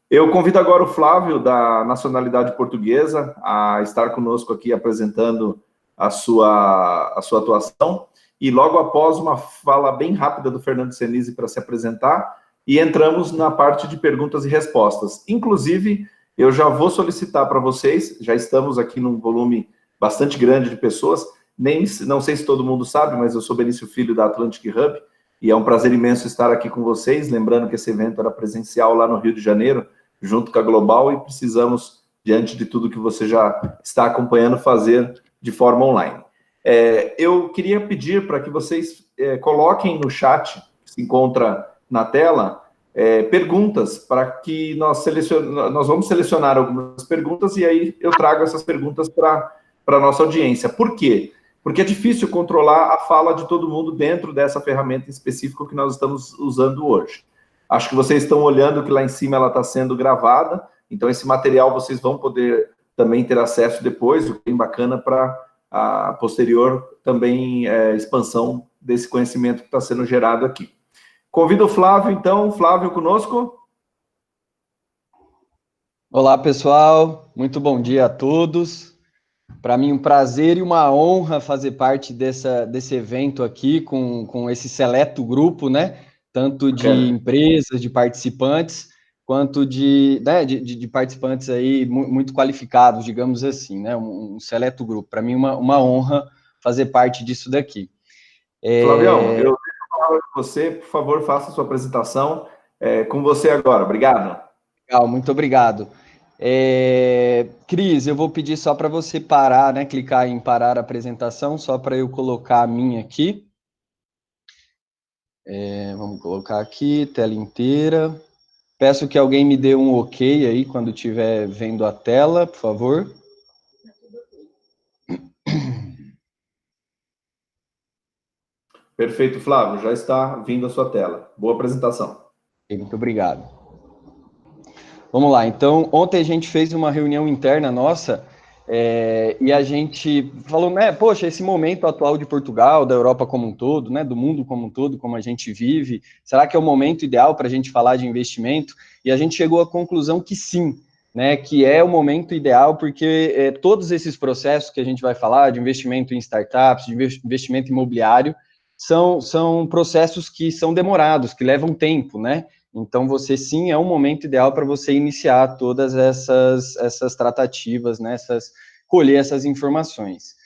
Eu convido agora o Flávio, da nacionalidade portuguesa, a estar conosco aqui apresentando a sua atuação, e logo após uma fala bem rápida do Fernando Senise para se apresentar, e entramos na parte de perguntas e respostas. Inclusive, eu já vou solicitar para vocês, já estamos aqui num volume bastante grande de pessoas, não sei se todo mundo sabe, mas eu sou Benício Filho da Atlantic Hub, e é um prazer imenso estar aqui com vocês, lembrando que esse evento era presencial lá no Rio de Janeiro, junto com a Global, e precisamos, diante de tudo que você já está acompanhando, fazer de forma online. Eu queria pedir para que vocês coloquem no chat, que se encontra na tela, perguntas, para que nós vamos selecionar algumas perguntas, e aí eu trago essas perguntas para a nossa audiência. Por quê? Porque é difícil controlar a fala de todo mundo dentro dessa ferramenta específica que nós estamos usando hoje. Acho que vocês estão olhando que lá em cima ela está sendo gravada, então esse material vocês vão poder também ter acesso depois, o que é bem bacana para a posterior também expansão desse conhecimento que está sendo gerado aqui. Convido o Flávio, então. Flávio, conosco? Olá, pessoal. Muito bom dia a todos. Para mim, um prazer e uma honra fazer parte desse evento aqui com esse seleto grupo, né? Tanto de empresas, de participantes, quanto de participantes aí muito qualificados, digamos assim, né? Um seleto grupo. Para mim, uma honra fazer parte disso daqui. Flavião, eu deixo a palavra com você, por favor, faça a sua apresentação. Com você agora, obrigado. Legal, muito obrigado. Cris, eu vou pedir só para você parar, né? Clicar em parar a apresentação, só para eu colocar a minha aqui. Vamos colocar aqui, tela inteira. Peço que alguém me dê um ok aí quando estiver vendo a tela, por favor. Perfeito, Flávio, já está vindo a sua tela. Boa apresentação. Muito obrigado. Vamos lá, então, ontem a gente fez uma reunião interna nossa, e a gente falou, né, poxa, esse momento atual de Portugal, da Europa como um todo, né, do mundo como um todo, como a gente vive, será que é o momento ideal para a gente falar de investimento? E a gente chegou à conclusão que sim, né, que é o momento ideal, porque todos esses processos que a gente vai falar, de investimento em startups, de investimento imobiliário, são processos que são demorados, que levam tempo, né? Então, você sim é um momento ideal para você iniciar todas essas tratativas, né, colher essas informações.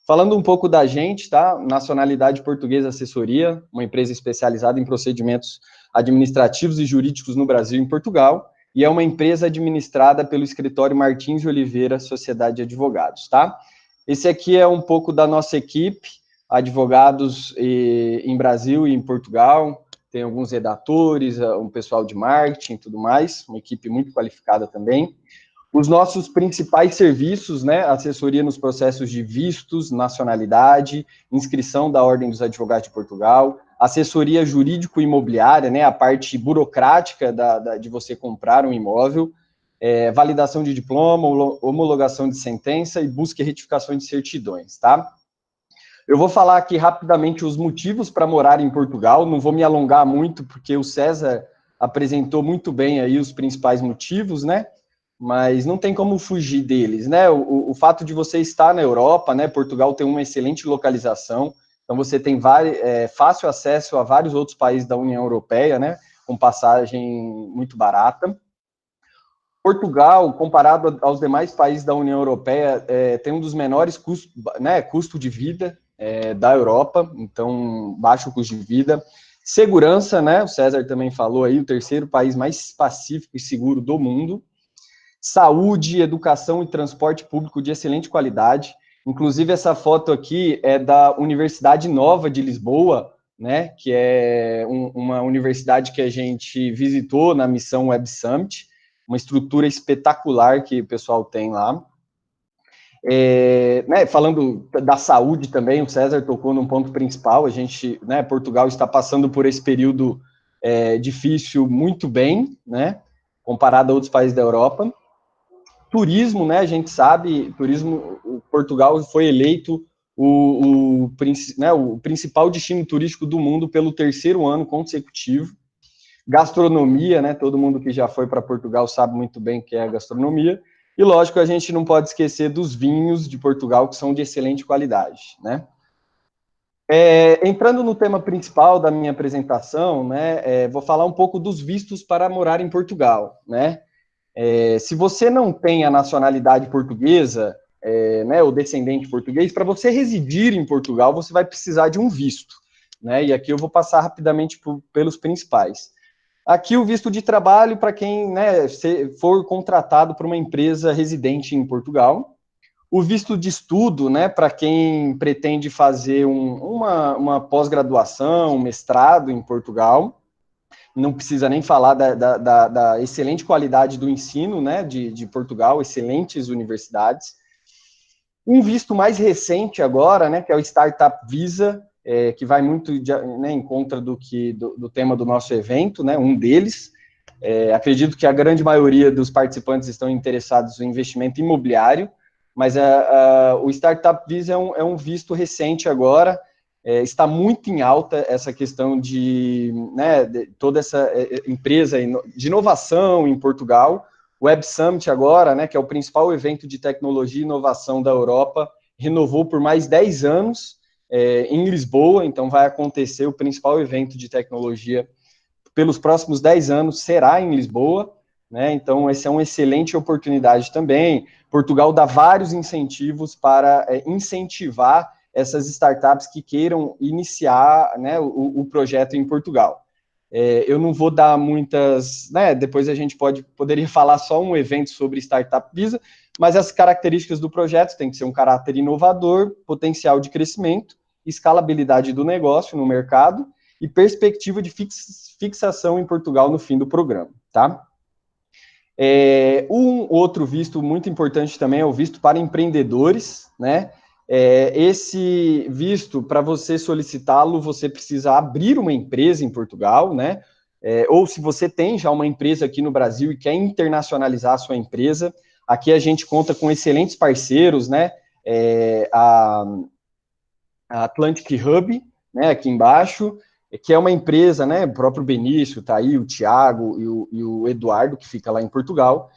Falando um pouco da gente, tá? Nacionalidade Portuguesa Assessoria, uma empresa especializada em procedimentos administrativos e jurídicos no Brasil e em Portugal, e é uma empresa administrada pelo escritório Martins de Oliveira Sociedade de Advogados, tá? Esse aqui é um pouco da nossa equipe, advogados em Brasil e em Portugal. Tem alguns redatores, um pessoal de marketing e tudo mais, uma equipe muito qualificada também. Os nossos principais serviços, né, assessoria nos processos de vistos, nacionalidade, inscrição da Ordem dos Advogados de Portugal, assessoria jurídico-imobiliária, né, a parte burocrática de você comprar um imóvel, validação de diploma, homologação de sentença e busca e retificação de certidões, tá? Eu vou falar aqui rapidamente os motivos para morar em Portugal, não vou me alongar muito, porque o César apresentou muito bem aí os principais motivos, né? Mas não tem como fugir deles, né? O fato de você estar na Europa, né? Portugal tem uma excelente localização, então você tem fácil acesso a vários outros países da União Europeia, né? Com passagem muito barata. Portugal, comparado aos demais países da União Europeia, tem um dos menores custos, né? Custo de vida. da Europa, então baixo custo de vida. Segurança, né? O César também falou aí, o terceiro país mais pacífico e seguro do mundo. Saúde, educação e transporte público de excelente qualidade. Inclusive, essa foto aqui é da Universidade Nova de Lisboa, né? Que é uma universidade que a gente visitou na missão Web Summit, uma estrutura espetacular que o pessoal tem lá. Né, falando da saúde também, o César tocou num ponto principal, a gente, né, Portugal está passando por esse período difícil muito bem, né, comparado a outros países da Europa. Turismo, né, a gente sabe, Portugal foi eleito o principal destino turístico do mundo pelo terceiro ano consecutivo. Gastronomia, né, todo mundo que já foi para Portugal sabe muito bem o que é a gastronomia. E, lógico, a gente não pode esquecer dos vinhos de Portugal, que são de excelente qualidade, né? Entrando no tema principal da minha apresentação, né, vou falar um pouco dos vistos para morar em Portugal, né? Se você não tem a nacionalidade portuguesa, né, ou descendente português, para você residir em Portugal, você vai precisar de um visto, né? E aqui eu vou passar rapidamente pelos principais. Aqui o visto de trabalho para quem, né, for contratado por uma empresa residente em Portugal. O visto de estudo, né, para quem pretende fazer uma pós-graduação, um mestrado em Portugal. Não precisa nem falar da excelente qualidade do ensino, né, de Portugal, excelentes universidades. Um visto mais recente agora, né, que é o Startup Visa, que vai muito né, em contra do tema do nosso evento, né, um deles. Acredito que a grande maioria dos participantes estão interessados em investimento imobiliário, mas o Startup Visa é um visto recente agora, está muito em alta essa questão de toda essa empresa de inovação em Portugal. O Web Summit agora, né, que é o principal evento de tecnologia e inovação da Europa, renovou por mais 10 anos, em Lisboa, então vai acontecer o principal evento de tecnologia pelos próximos 10 anos, será em Lisboa, né? Então essa é uma excelente oportunidade também. Portugal dá vários incentivos para incentivar essas startups que queiram iniciar, né, o projeto em Portugal. Eu não vou dar muitas, né, depois a gente poderia falar só um evento sobre Startup Visa, mas as características do projeto tem que ser um caráter inovador, potencial de crescimento, escalabilidade do negócio no mercado e perspectiva de fixação em Portugal no fim do programa, tá? Um outro visto muito importante também é o visto para empreendedores, né? Esse visto, para você solicitá-lo, você precisa abrir uma empresa em Portugal, né? Ou se você tem já uma empresa aqui no Brasil e quer internacionalizar a sua empresa, aqui a gente conta com excelentes parceiros, né? A Atlantic Hub, né, aqui embaixo, que é uma empresa, né, o próprio Benício, tá aí, o Thiago e o Eduardo, que fica lá em Portugal,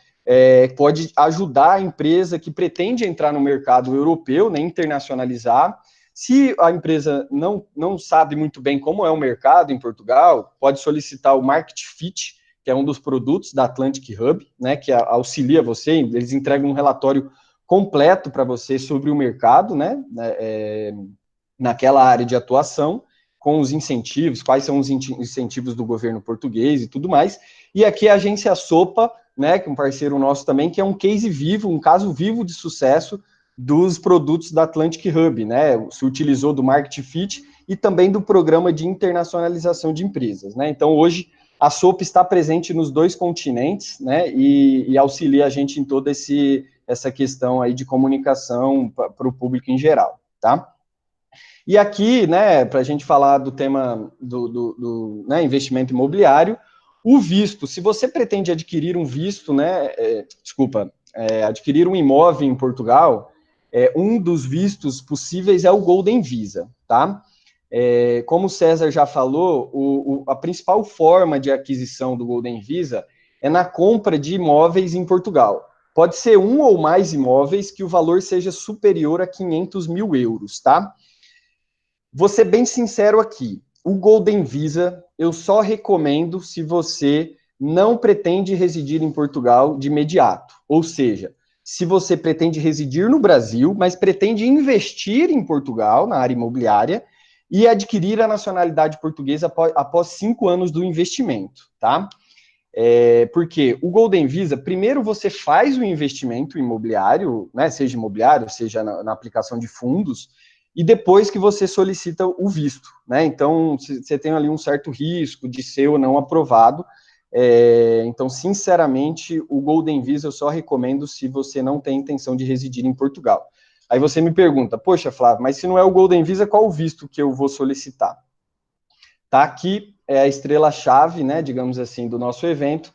pode ajudar a empresa que pretende entrar no mercado europeu, né, internacionalizar. Se a empresa não sabe muito bem como é o mercado em Portugal, pode solicitar o Market Fit, que é um dos produtos da Atlantic Hub, né, que auxilia você, eles entregam um relatório completo para você sobre o mercado, né, naquela área de atuação, com os incentivos, quais são os incentivos do governo português e tudo mais. E aqui a agência Sopa, né, que é um parceiro nosso também, que é um case vivo, um caso vivo de sucesso dos produtos da Atlantic Hub, né, se utilizou do Market Fit e também do programa de internacionalização de empresas, né. Então, hoje, a Sopa está presente nos 2 continentes, né, e auxilia a gente em toda essa questão aí de comunicação para o público em geral, tá? E aqui, né, para a gente falar do tema do investimento imobiliário, o visto, se você pretende adquirir um visto, né, adquirir um imóvel em Portugal, um dos vistos possíveis é o Golden Visa, tá? Como o César já falou, a principal forma de aquisição do Golden Visa é na compra de imóveis em Portugal. Pode ser um ou mais imóveis que o valor seja superior a 500 mil euros, tá? Vou ser bem sincero aqui, o Golden Visa eu só recomendo se você não pretende residir em Portugal de imediato, ou seja, se você pretende residir no Brasil, mas pretende investir em Portugal, na área imobiliária, e adquirir a nacionalidade portuguesa após 5 anos do investimento, tá? Porque o Golden Visa, primeiro você faz o investimento imobiliário, né, seja imobiliário, seja na aplicação de fundos, e depois que você solicita o visto, né? Então, você tem ali um certo risco de ser ou não aprovado. Então, sinceramente, o Golden Visa eu só recomendo se você não tem intenção de residir em Portugal. Aí você me pergunta, poxa, Flávio, mas se não é o Golden Visa, qual o visto que eu vou solicitar? Tá aqui a estrela-chave, né, digamos assim, do nosso evento,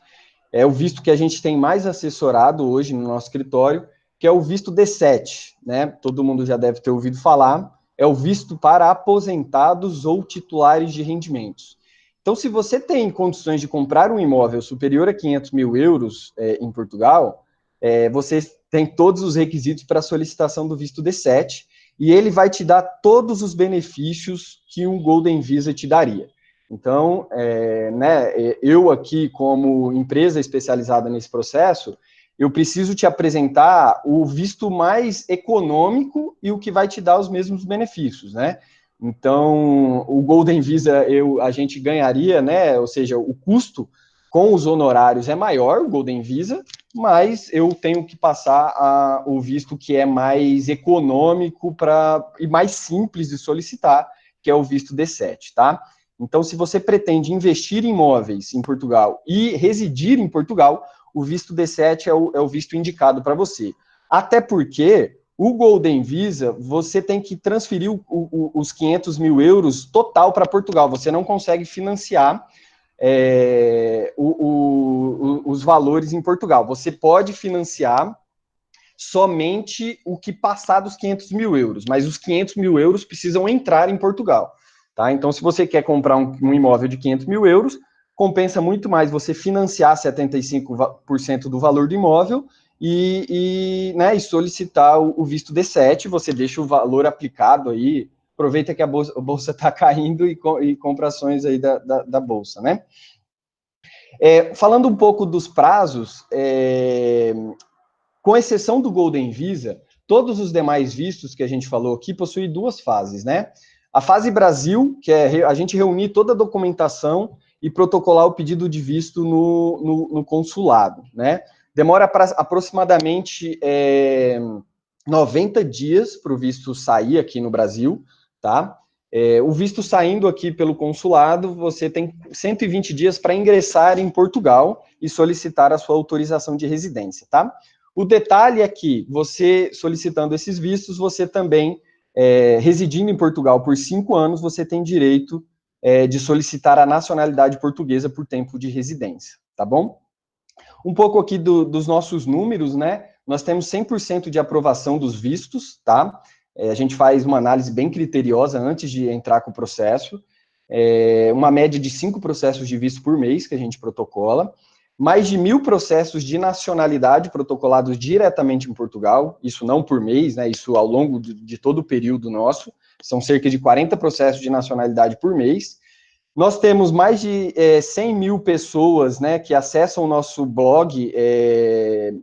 é o visto que a gente tem mais assessorado hoje no nosso escritório, que é o visto D7, né? Todo mundo já deve ter ouvido falar, é o visto para aposentados ou titulares de rendimentos. Então, se você tem condições de comprar um imóvel superior a 500 mil euros em Portugal, você tem todos os requisitos para a solicitação do visto D7, e ele vai te dar todos os benefícios que um Golden Visa te daria. Então, né, eu aqui, como empresa especializada nesse processo, eu preciso te apresentar o visto mais econômico e o que vai te dar os mesmos benefícios, né? Então, o Golden Visa a gente ganharia, né? Ou seja, o custo com os honorários é maior, o Golden Visa, mas eu tenho que passar o visto que é mais econômico e mais simples de solicitar, que é o visto D7, tá? Então, se você pretende investir em imóveis em Portugal e residir em Portugal, o visto D7 é o visto indicado para você. Até porque o Golden Visa, você tem que transferir os 500 mil euros total para Portugal. Você não consegue financiar os valores em Portugal. Você pode financiar somente o que passar dos 500 mil euros, mas os 500 mil euros precisam entrar em Portugal. Tá? Então, se você quer comprar um imóvel de 500 mil euros, compensa muito mais você financiar 75% do valor do imóvel e solicitar o visto D7, você deixa o valor aplicado aí, aproveita que a bolsa está caindo e compra ações aí da bolsa, né? Falando um pouco dos prazos, com exceção do Golden Visa, todos os demais vistos que a gente falou aqui possuem 2 fases, né? A fase Brasil, que é a gente reunir toda a documentação e protocolar o pedido de visto no consulado, né? Demora aproximadamente 90 dias para o visto sair aqui no Brasil, tá? O visto saindo aqui pelo consulado, você tem 120 dias para ingressar em Portugal e solicitar a sua autorização de residência, tá? O detalhe é que você, solicitando esses vistos, você também, residindo em Portugal por 5 anos, você tem direito de solicitar a nacionalidade portuguesa por tempo de residência, tá bom? Um pouco aqui dos nossos números, né? Nós temos 100% de aprovação dos vistos, tá? A gente faz uma análise bem criteriosa antes de entrar com o processo. Uma média de 5 processos de visto por mês que a gente protocola. Mais de 1.000 processos de nacionalidade protocolados diretamente em Portugal, isso não por mês, né? Isso ao longo de todo o período nosso. São cerca de 40 processos de nacionalidade por mês. Nós temos mais de 100 mil pessoas, né, que acessam o nosso blog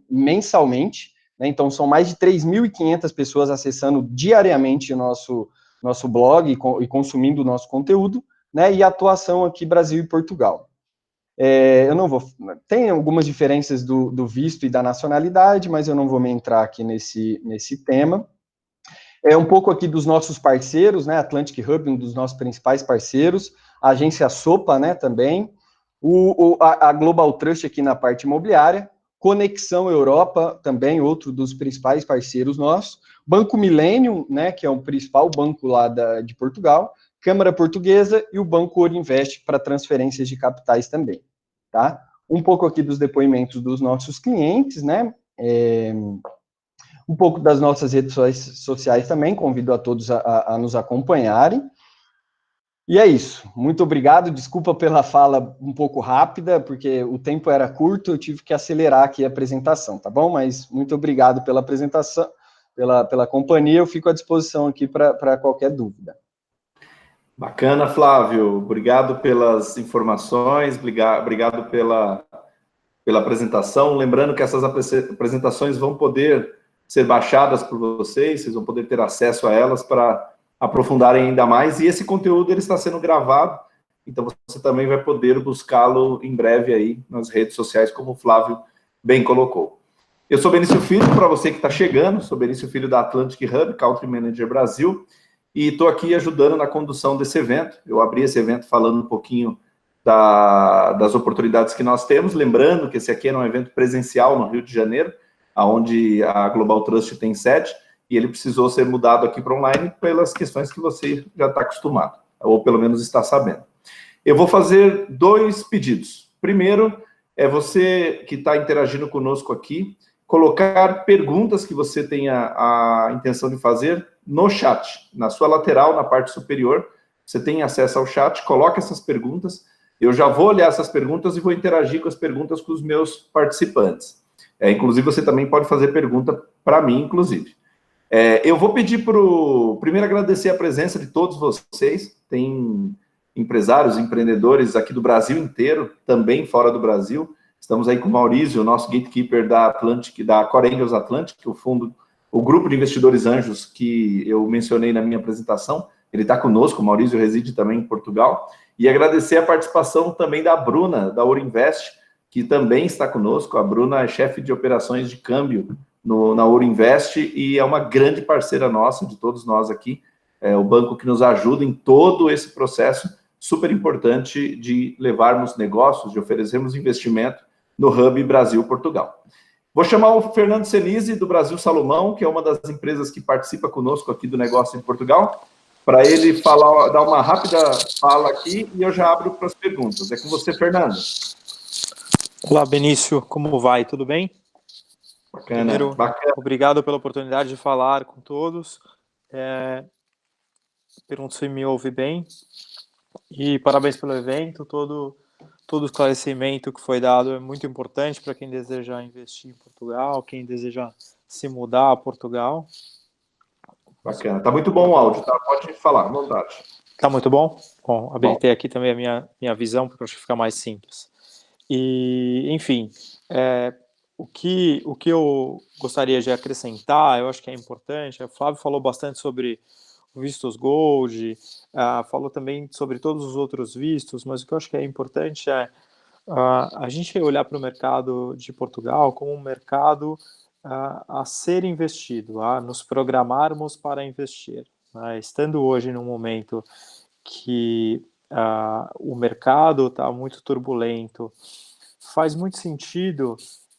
mensalmente, né? Então são mais de 3.500 pessoas acessando diariamente o nosso blog e consumindo o nosso conteúdo, né? E atuação aqui Brasil e Portugal. Tem algumas diferenças do visto e da nacionalidade, mas eu não vou me entrar aqui nesse tema. Um pouco aqui dos nossos parceiros, né? Atlantic Hub, um dos nossos principais parceiros, a agência Sopa, né, também, a Global Trust aqui na parte imobiliária, Conexão Europa, também outro dos principais parceiros nossos, Banco Millennium, né, que é o principal banco lá de Portugal, Câmara Portuguesa e o Banco Orinvest para transferências de capitais também, tá? Um pouco aqui dos depoimentos dos nossos clientes, né? Um pouco das nossas redes sociais também, convido a todos a nos acompanharem. E é isso, muito obrigado, desculpa pela fala um pouco rápida, porque o tempo era curto, eu tive que acelerar aqui a apresentação, tá bom? Mas muito obrigado pela apresentação, pela companhia, eu fico à disposição aqui para qualquer dúvida. Bacana, Flávio, obrigado pelas informações, obrigado pela apresentação. Lembrando que essas apresentações vão poder ser baixadas por vocês vão poder ter acesso a elas para aprofundarem ainda mais. E esse conteúdo ele está sendo gravado, então você também vai poder buscá-lo em breve aí nas redes sociais, como o Flávio bem colocou. Eu sou Benício Filho, para você que está chegando, sou Benício Filho da Atlantic Hub, Country Manager Brasil, e estou aqui ajudando na condução desse evento. Eu abri esse evento falando um pouquinho das oportunidades que nós temos, lembrando que esse aqui era um evento presencial no Rio de Janeiro, onde a Global Trust tem sede, e ele precisou ser mudado aqui para online pelas questões que você já está acostumado, ou pelo menos está sabendo. Eu vou fazer 2 pedidos. Primeiro, é você que está interagindo conosco aqui, colocar perguntas que você tenha a intenção de fazer no chat. Na sua lateral, na parte superior, você tem acesso ao chat, coloque essas perguntas. Eu já vou olhar essas perguntas e vou interagir com as perguntas com os meus participantes. Inclusive, você também pode fazer pergunta para mim, inclusive. Eu vou pedir primeiro agradecer a presença de todos vocês. Tem empresários, empreendedores aqui do Brasil inteiro, também fora do Brasil. Estamos aí com o Maurício, o nosso gatekeeper da Atlantic, da Core Angels Atlantic, o grupo de investidores anjos que eu mencionei na minha apresentação. Ele está conosco, o Maurício reside também em Portugal. E agradecer a participação também da Bruna, da Ouro Invest, que também está conosco. A Bruna é chefe de operações de câmbio na Ouro Invest e é uma grande parceira nossa, de todos nós aqui. É o banco que nos ajuda em todo esse processo super importante de levarmos negócios, de oferecermos investimento no Hub Brasil-Portugal. Vou chamar o Fernando Senise, do Brasil Salomão, que é uma das empresas que participa conosco aqui do negócio em Portugal, para ele dar uma rápida fala aqui e eu já abro para as perguntas. É com você, Fernando. Olá, Benício, como vai? Tudo bem? Bacana, Primeiro, bacana. Obrigado pela oportunidade de falar com todos. Pergunto se me ouve bem. E parabéns pelo evento, todo o esclarecimento que foi dado é muito importante para quem deseja investir em Portugal, quem deseja se mudar a Portugal. Bacana, tá muito bom o áudio, tá? Pode falar, à vontade. Tá muito bom? Bom, habilitei aqui também a minha visão, porque eu acho que fica mais simples. E, enfim, o que eu gostaria de acrescentar, eu acho que é importante, o Flávio falou bastante sobre o Vistos Gold, falou também sobre todos os outros vistos, mas o que eu acho que é importante é a gente olhar para o mercado de Portugal como um mercado a ser investido, a nos programarmos para investir. Estando hoje num momento que o mercado está muito turbulento, faz muito sentido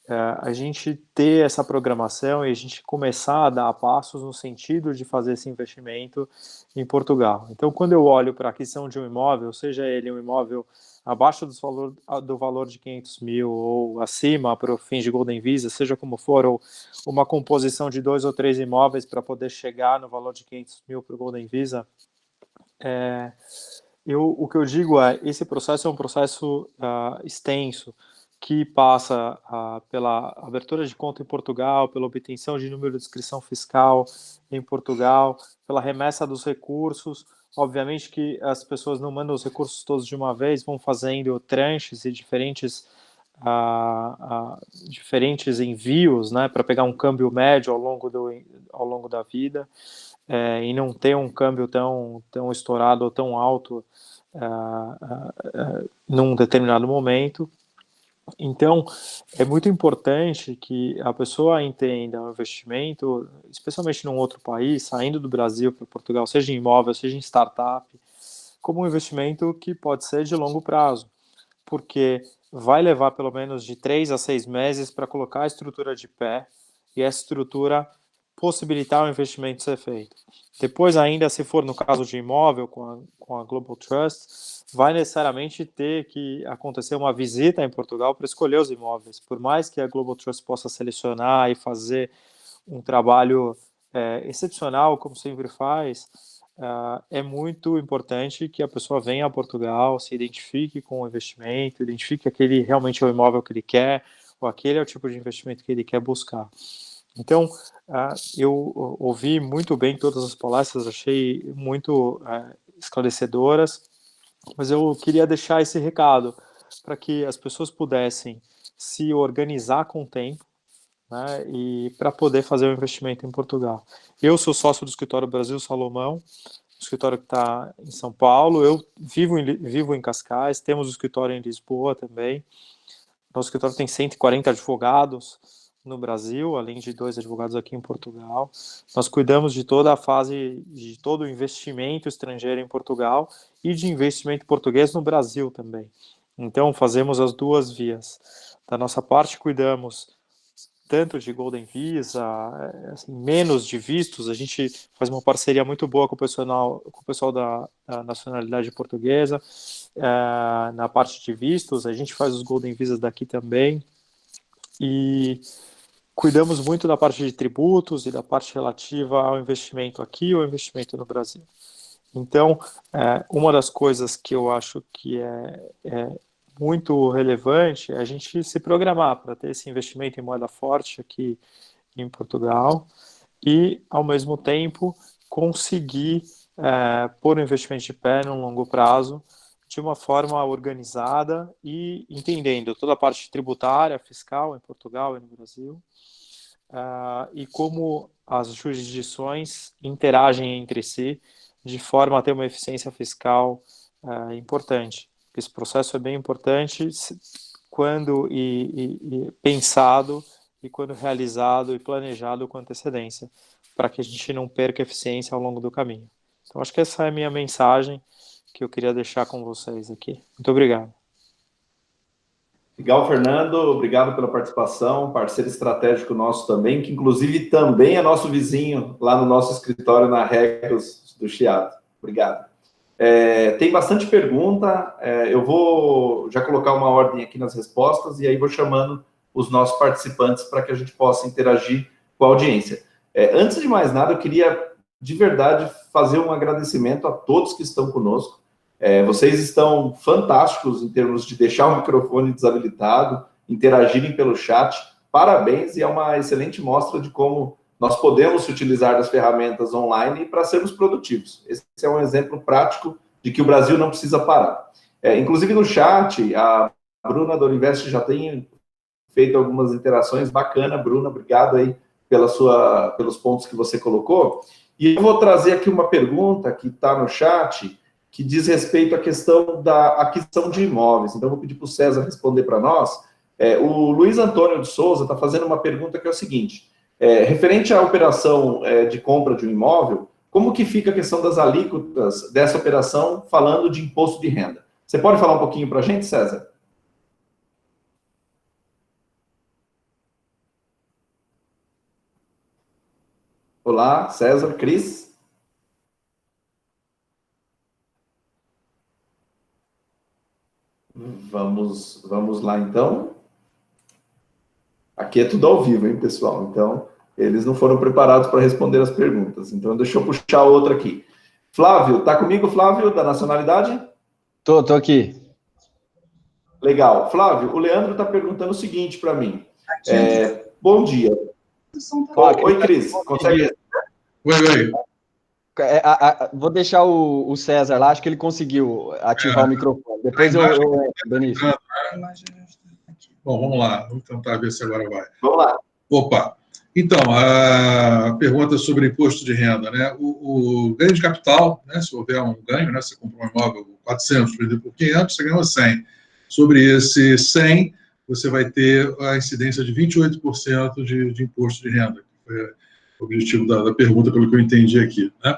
a gente ter essa programação e a gente começar a dar passos no sentido de fazer esse investimento em Portugal. Então, quando eu olho para a aquisição de um imóvel, seja ele um imóvel abaixo do valor de 500 mil ou acima para o fins de Golden Visa, seja como for, ou uma composição de 2 ou 3 imóveis para poder chegar no valor de 500 mil para o Golden Visa, o que eu digo esse processo é um processo extenso, que passa pela abertura de conta em Portugal, pela obtenção de número de inscrição fiscal em Portugal, pela remessa dos recursos. Obviamente que as pessoas não mandam os recursos todos de uma vez, vão fazendo tranches e diferentes envios, né, para pegar um câmbio médio ao longo da vida, e não ter um câmbio tão estourado ou tão alto num determinado momento. Então, é muito importante que a pessoa entenda o investimento, especialmente num outro país, saindo do Brasil para Portugal, seja em imóvel, seja em startup, como um investimento que pode ser de longo prazo, porque vai levar pelo menos de 3 a 6 meses para colocar a estrutura de pé e essa estrutura possibilitar o investimento ser feito. Depois, ainda, se for no caso de imóvel com a Global Trust, vai necessariamente ter que acontecer uma visita em Portugal para escolher os imóveis. Por mais que a Global Trust possa selecionar e fazer um trabalho excepcional, como sempre faz, é muito importante que a pessoa venha a Portugal, se identifique com o investimento, identifique que aquele realmente é o imóvel que ele quer, ou aquele é o tipo de investimento que ele quer buscar. Então, eu ouvi muito bem todas as palestras, achei muito esclarecedoras, mas eu queria deixar esse recado para que as pessoas pudessem se organizar com o tempo, né, e para poder fazer o investimento em Portugal. Eu sou sócio do escritório Brasil Salomão, escritório que está em São Paulo. Eu vivo em Cascais, temos o escritório em Lisboa também. Nosso escritório tem 140 advogados no Brasil, além de 2 advogados aqui em Portugal. Nós cuidamos de toda a fase, de todo o investimento estrangeiro em Portugal e de investimento português no Brasil também. Então, fazemos as duas vias. Da nossa parte, cuidamos tanto de Golden Visa, assim, menos de vistos. A gente faz uma parceria muito boa com o pessoal da nacionalidade portuguesa. Na parte de vistos, a gente faz os Golden Visas daqui também. E cuidamos muito da parte de tributos e da parte relativa ao investimento aqui ou investimento no Brasil. Então, uma das coisas que eu acho que é muito relevante é a gente se programar para ter esse investimento em moeda forte aqui em Portugal e, ao mesmo tempo, conseguir pôr o investimento de pé no longo prazo de uma forma organizada e entendendo toda a parte tributária, fiscal em Portugal e no Brasil, e como as jurisdições interagem entre si de forma a ter uma eficiência fiscal importante. Esse processo é bem importante quando pensado e quando realizado e planejado com antecedência, para que a gente não perca eficiência ao longo do caminho. Então, acho que essa é a minha mensagem que eu queria deixar com vocês aqui. Muito obrigado. Legal, Fernando. Obrigado pela participação. Parceiro estratégico nosso também, que inclusive também é nosso vizinho lá no nosso escritório na Regos do Chiado. Obrigado. Tem bastante pergunta, eu vou já colocar uma ordem aqui nas respostas e aí vou chamando os nossos participantes para que a gente possa interagir com a audiência. Antes de mais nada, eu queria, de verdade, fazer um agradecimento a todos que estão conosco. Vocês estão fantásticos em termos de deixar o microfone desabilitado, interagirem pelo chat. Parabéns, e é uma excelente mostra de como nós podemos se utilizar das ferramentas online para sermos produtivos. Esse é um exemplo prático de que o Brasil não precisa parar. Inclusive no chat, a Bruna do Invest já tem feito algumas interações. Bacana, Bruna, obrigado aí pelos pontos que você colocou. E eu vou trazer aqui uma pergunta que está no chat, que diz respeito à questão da aquisição de imóveis. Então, eu vou pedir para o César responder para nós. O Luiz Antônio de Souza está fazendo uma pergunta que é o seguinte: referente à operação de compra de um imóvel, como que fica a questão das alíquotas dessa operação, falando de imposto de renda? Você pode falar um pouquinho para a gente, César? Olá, César, Cris? Vamos lá, então. Aqui é tudo ao vivo, hein, pessoal? Então, eles não foram preparados para responder as perguntas. Então, deixa eu puxar outra aqui. Flávio, tá comigo, Flávio, da nacionalidade? Tô aqui. Legal. Flávio, o Leandro está perguntando o seguinte para mim. Bom dia. Oi, Cris. Consegue? Oi. Vou deixar o César lá, acho que ele conseguiu ativar o microfone. Depois Benício. Bom, vamos lá. Vamos tentar ver se agora vai. Vamos lá. Opa. Então, a pergunta sobre imposto de renda, né? O ganho de capital, né? Se houver um ganho, né? Você comprou um imóvel 400, vendeu por 500, você ganhou 100. Sobre esse 100, você vai ter a incidência de 28% de imposto de renda, que foi o objetivo da pergunta, pelo que eu entendi aqui, né?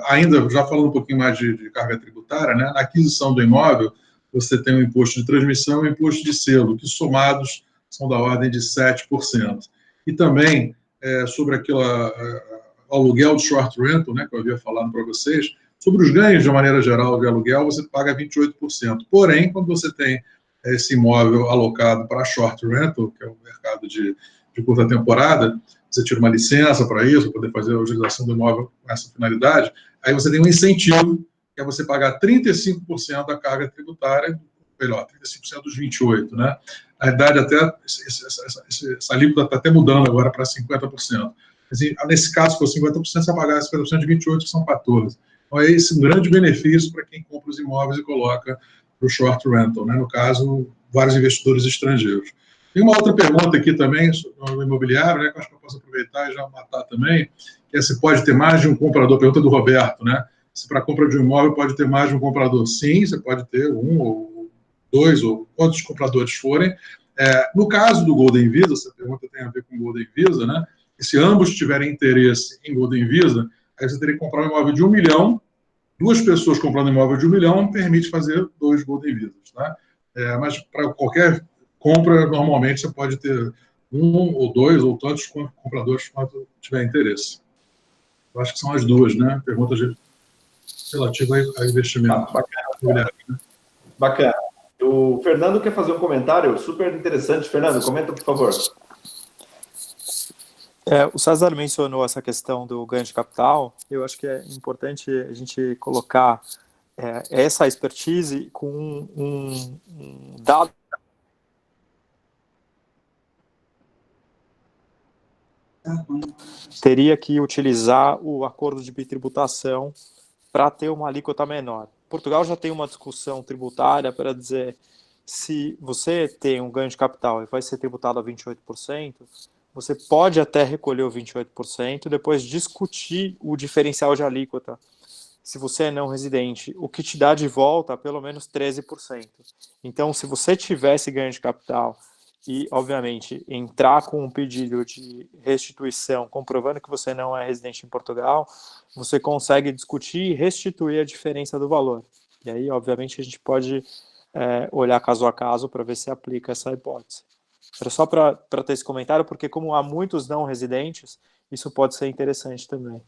Ainda, já falando um pouquinho mais de carga tributária, né? Na aquisição do imóvel, você tem o imposto de transmissão e o imposto de selo, que somados são da ordem de 7%. E também, sobre aquele aluguel de short rental, né, que eu havia falado para vocês, sobre os ganhos, de uma maneira geral, de aluguel, você paga 28%. Porém, quando você tem esse imóvel alocado para short rental, que é um mercado de curta temporada, você tira uma licença para isso, poder fazer a utilização do imóvel com essa finalidade, aí você tem um incentivo, que é você pagar 35% da carga tributária, melhor, 35% dos 28%, né? A idade até, essa alíquota está até mudando agora para 50%. Assim, nesse caso, for 50%, você vai pagar 50% de 28%, que são 14%. Então, é esse um grande benefício para quem compra os imóveis e coloca para o short rental, né? No caso, vários investidores estrangeiros. Tem uma outra pergunta aqui também no imobiliário, né, que eu acho que eu posso aproveitar e já matar também, que é se pode ter mais de um comprador. Pergunta do Roberto, né? Se para a compra de um imóvel pode ter mais de um comprador. Sim, você pode ter um ou dois ou quantos compradores forem. No caso do Golden Visa, essa pergunta tem a ver com o Golden Visa, né? E se ambos tiverem interesse em Golden Visa, aí você teria que comprar um imóvel de 1 milhão, 2 pessoas comprando um imóvel de 1 milhão permite fazer 2 Golden Visas, tá? Mas para qualquer compra, normalmente você pode ter 1 ou 2 ou tantos compradores quanto tiver interesse. Eu acho que são as duas, né? Perguntas relativas a investimento. Bacana. Bacana. O Fernando quer fazer um comentário super interessante. Fernando, comenta, por favor. O César mencionou essa questão do ganho de capital. Eu acho que é importante a gente colocar essa expertise com um dado. Teria que utilizar o acordo de bitributação para ter uma alíquota menor. Portugal já tem uma discussão tributária para dizer se você tem um ganho de capital e vai ser tributado a 28%, você pode até recolher o 28%, depois discutir o diferencial de alíquota. Se você é não residente, o que te dá de volta pelo menos 13%. Então, se você tivesse ganho de capital e, obviamente, entrar com um pedido de restituição comprovando que você não é residente em Portugal, você consegue discutir e restituir a diferença do valor. E aí, obviamente, a gente pode olhar caso a caso para ver se aplica essa hipótese. Era só para ter esse comentário, porque como há muitos não residentes, isso pode ser interessante também.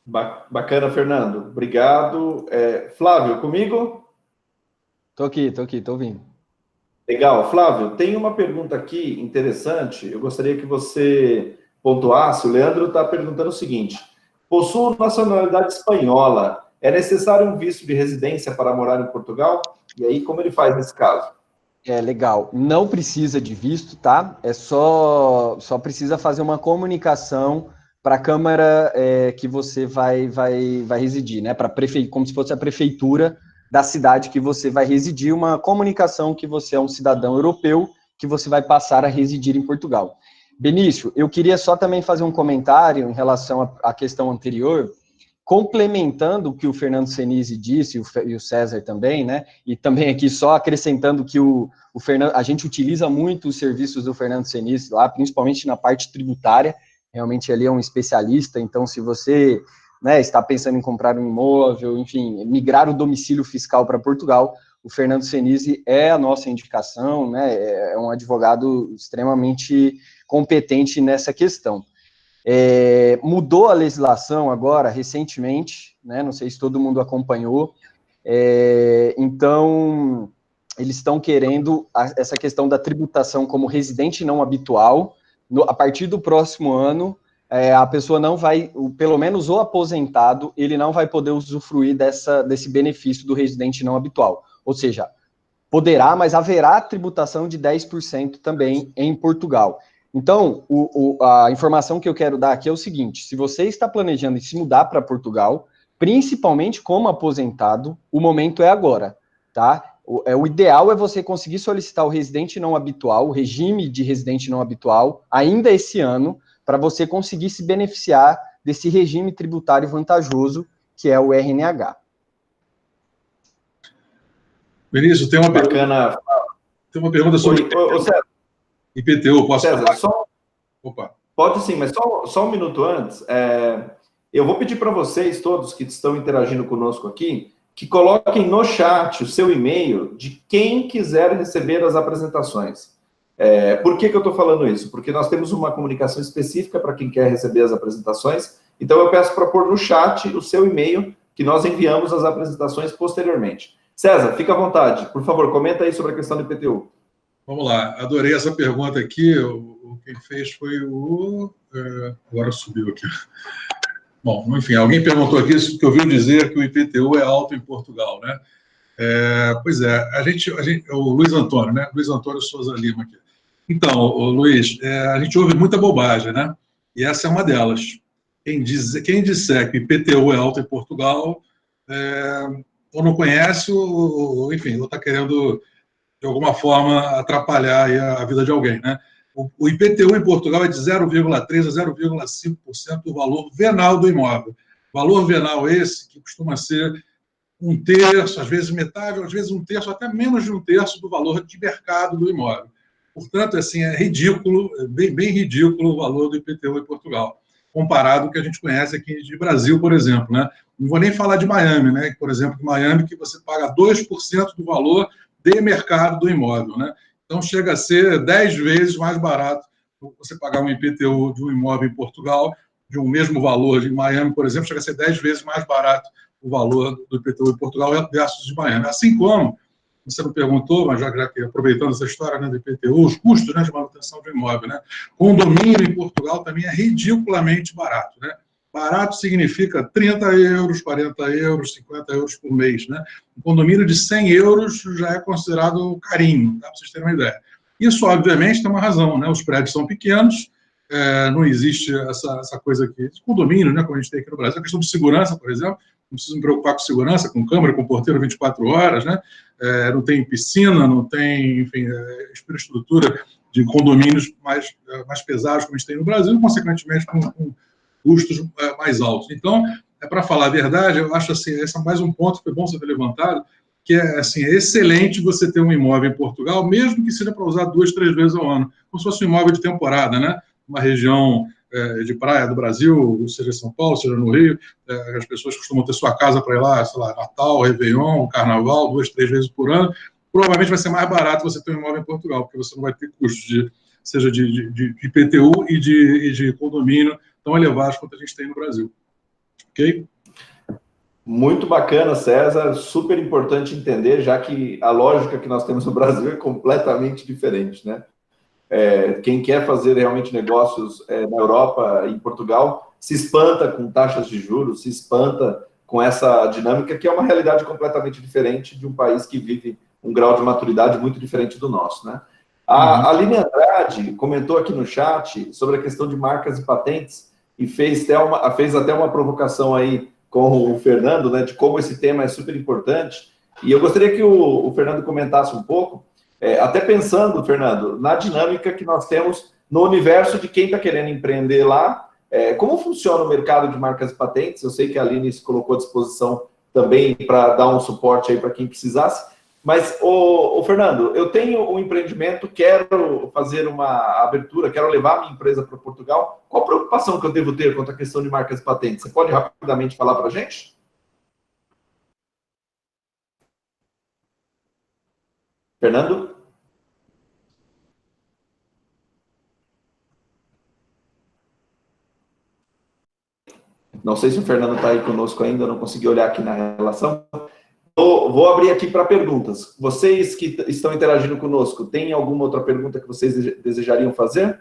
Bacana, Fernando. Obrigado. Flávio, comigo? Tô aqui, tô ouvindo. Legal. Flávio, tem uma pergunta aqui interessante. Eu gostaria que você pontuasse. O Leandro está perguntando o seguinte: possuo nacionalidade espanhola. É necessário um visto de residência para morar em Portugal? E aí, como ele faz nesse caso? Legal. Não precisa de visto, tá? Só precisa fazer uma comunicação para a Câmara que você vai residir, né? Como se fosse a prefeitura da cidade que você vai residir, uma comunicação que você é um cidadão europeu, que você vai passar a residir em Portugal. Benício, eu queria só também fazer um comentário em relação à questão anterior, complementando o que o Fernando Senise disse, e o César também, né? E também aqui só acrescentando que o Fernando, a gente utiliza muito os serviços do Fernando Senise lá, principalmente na parte tributária. Realmente ele é um especialista, então se você, né, está pensando em comprar um imóvel, enfim, migrar o domicílio fiscal para Portugal, o Fernando Senise é a nossa indicação, né? É um advogado extremamente competente nessa questão. Mudou a legislação agora, recentemente, né? Não sei se todo mundo acompanhou, então eles estão querendo essa questão da tributação como residente não habitual. A partir do próximo ano, a pessoa não vai, pelo menos o aposentado, ele não vai poder usufruir desse benefício do residente não habitual. Ou seja, poderá, mas haverá tributação de 10% também em Portugal. Então, a informação que eu quero dar aqui é o seguinte: se você está planejando se mudar para Portugal, principalmente como aposentado, o momento é agora, tá? O ideal é você conseguir solicitar o residente não habitual, o regime de residente não habitual, ainda esse ano, para você conseguir se beneficiar desse regime tributário vantajoso, que é o RNH. Vinícius, tem uma Bacana. Tem uma pergunta sobre IPTU, posso César, falar? Opa. Pode sim, mas só um minuto antes. Eu vou pedir para vocês todos que estão interagindo conosco aqui, que coloquem no chat o seu e-mail de quem quiser receber as apresentações. Por que eu estou falando isso? Porque nós temos uma comunicação específica para quem quer receber as apresentações, então eu peço para pôr no chat o seu e-mail, que nós enviamos as apresentações posteriormente. César, fica à vontade. Por favor, comenta aí sobre a questão do IPTU. Vamos lá. Adorei essa pergunta aqui. Quem fez foi agora subiu aqui. Bom, enfim, alguém perguntou aqui que eu ouvi dizer que o IPTU é alto em Portugal, né? Pois é, o Luiz Antônio, né? Luiz Antônio Souza Lima aqui. Então, Luiz, a gente ouve muita bobagem, né? E essa é uma delas. Quem disser que o IPTU é alto em Portugal, ou não conhece, ou enfim, ou está querendo de alguma forma, atrapalhar aí a vida de alguém, né? O IPTU em Portugal é de 0,3% a 0,5% do valor venal do imóvel. Valor venal esse que costuma ser 1/3, às vezes metade, às vezes 1/3, até menos de 1/3 do valor de mercado do imóvel. Portanto, assim, é ridículo, bem ridículo o valor do IPTU em Portugal, comparado com o que a gente conhece aqui de Brasil, por exemplo, né? Não vou nem falar de Miami, né? Por exemplo, Miami, que você paga 2% do valor de mercado do imóvel, né? Então, chega a ser 10 vezes mais barato você pagar um IPTU de um imóvel em Portugal, de um mesmo valor em Miami, por exemplo, chega a ser 10 vezes mais barato o valor do IPTU em Portugal versus de Miami. Assim como, você não perguntou, mas já que aproveitando essa história, né, do IPTU, os custos, né, de manutenção do imóvel, né? Condomínio em Portugal também é ridiculamente barato, né? Barato significa 30 euros, 40 euros, 50 euros por mês, né? Um condomínio de 100 euros já é considerado carinho, tá? Para vocês terem uma ideia. Isso, obviamente, tem uma razão, né? Os prédios são pequenos, não existe essa coisa aqui de condomínio, né, como a gente tem aqui no Brasil. A questão de segurança, por exemplo, não preciso me preocupar com segurança, com câmera, com porteiro 24 horas, né? Não tem piscina, não tem, enfim, infraestrutura de condomínios mais pesados como a gente tem no Brasil, consequentemente com custos mais altos. Então, para falar a verdade, eu acho assim, esse é mais um ponto que foi bom você ter levantado, que é excelente você ter um imóvel em Portugal, mesmo que seja para usar 2, 3 vezes ao ano, como se fosse um imóvel de temporada, né? Uma região de praia do Brasil, seja em São Paulo, seja no Rio, as pessoas costumam ter sua casa para ir lá, sei lá, Natal, Réveillon, Carnaval, 2, 3 vezes por ano. Provavelmente vai ser mais barato você ter um imóvel em Portugal, porque você não vai ter custos, seja de IPTU e de condomínio tão elevados quanto a gente tem no Brasil. Ok? Muito bacana, César. Super importante entender, já que a lógica que nós temos no Brasil é completamente diferente, né? Quem quer fazer realmente negócios na Europa e em Portugal se espanta com taxas de juros, se espanta com essa dinâmica, que é uma realidade completamente diferente de um país que vive um grau de maturidade muito diferente do nosso, né? A Aline Andrade comentou aqui no chat sobre a questão de marcas e patentes e fez até uma provocação aí com o Fernando, né, de como esse tema é super importante. E eu gostaria que o Fernando comentasse um pouco, até pensando, Fernando, na dinâmica que nós temos no universo de quem está querendo empreender lá, como funciona o mercado de marcas e patentes. Eu sei que a Aline se colocou à disposição também para dar um suporte aí para quem precisasse, mas, Fernando, eu tenho um empreendimento, quero fazer uma abertura, quero levar a minha empresa para Portugal. Qual a preocupação que eu devo ter quanto à questão de marcas e patentes? Você pode rapidamente falar para a gente? Fernando? Não sei se o Fernando está aí conosco ainda, eu não consegui olhar aqui na relação. Vou abrir aqui para perguntas. Vocês que estão interagindo conosco, tem alguma outra pergunta que vocês desejariam fazer?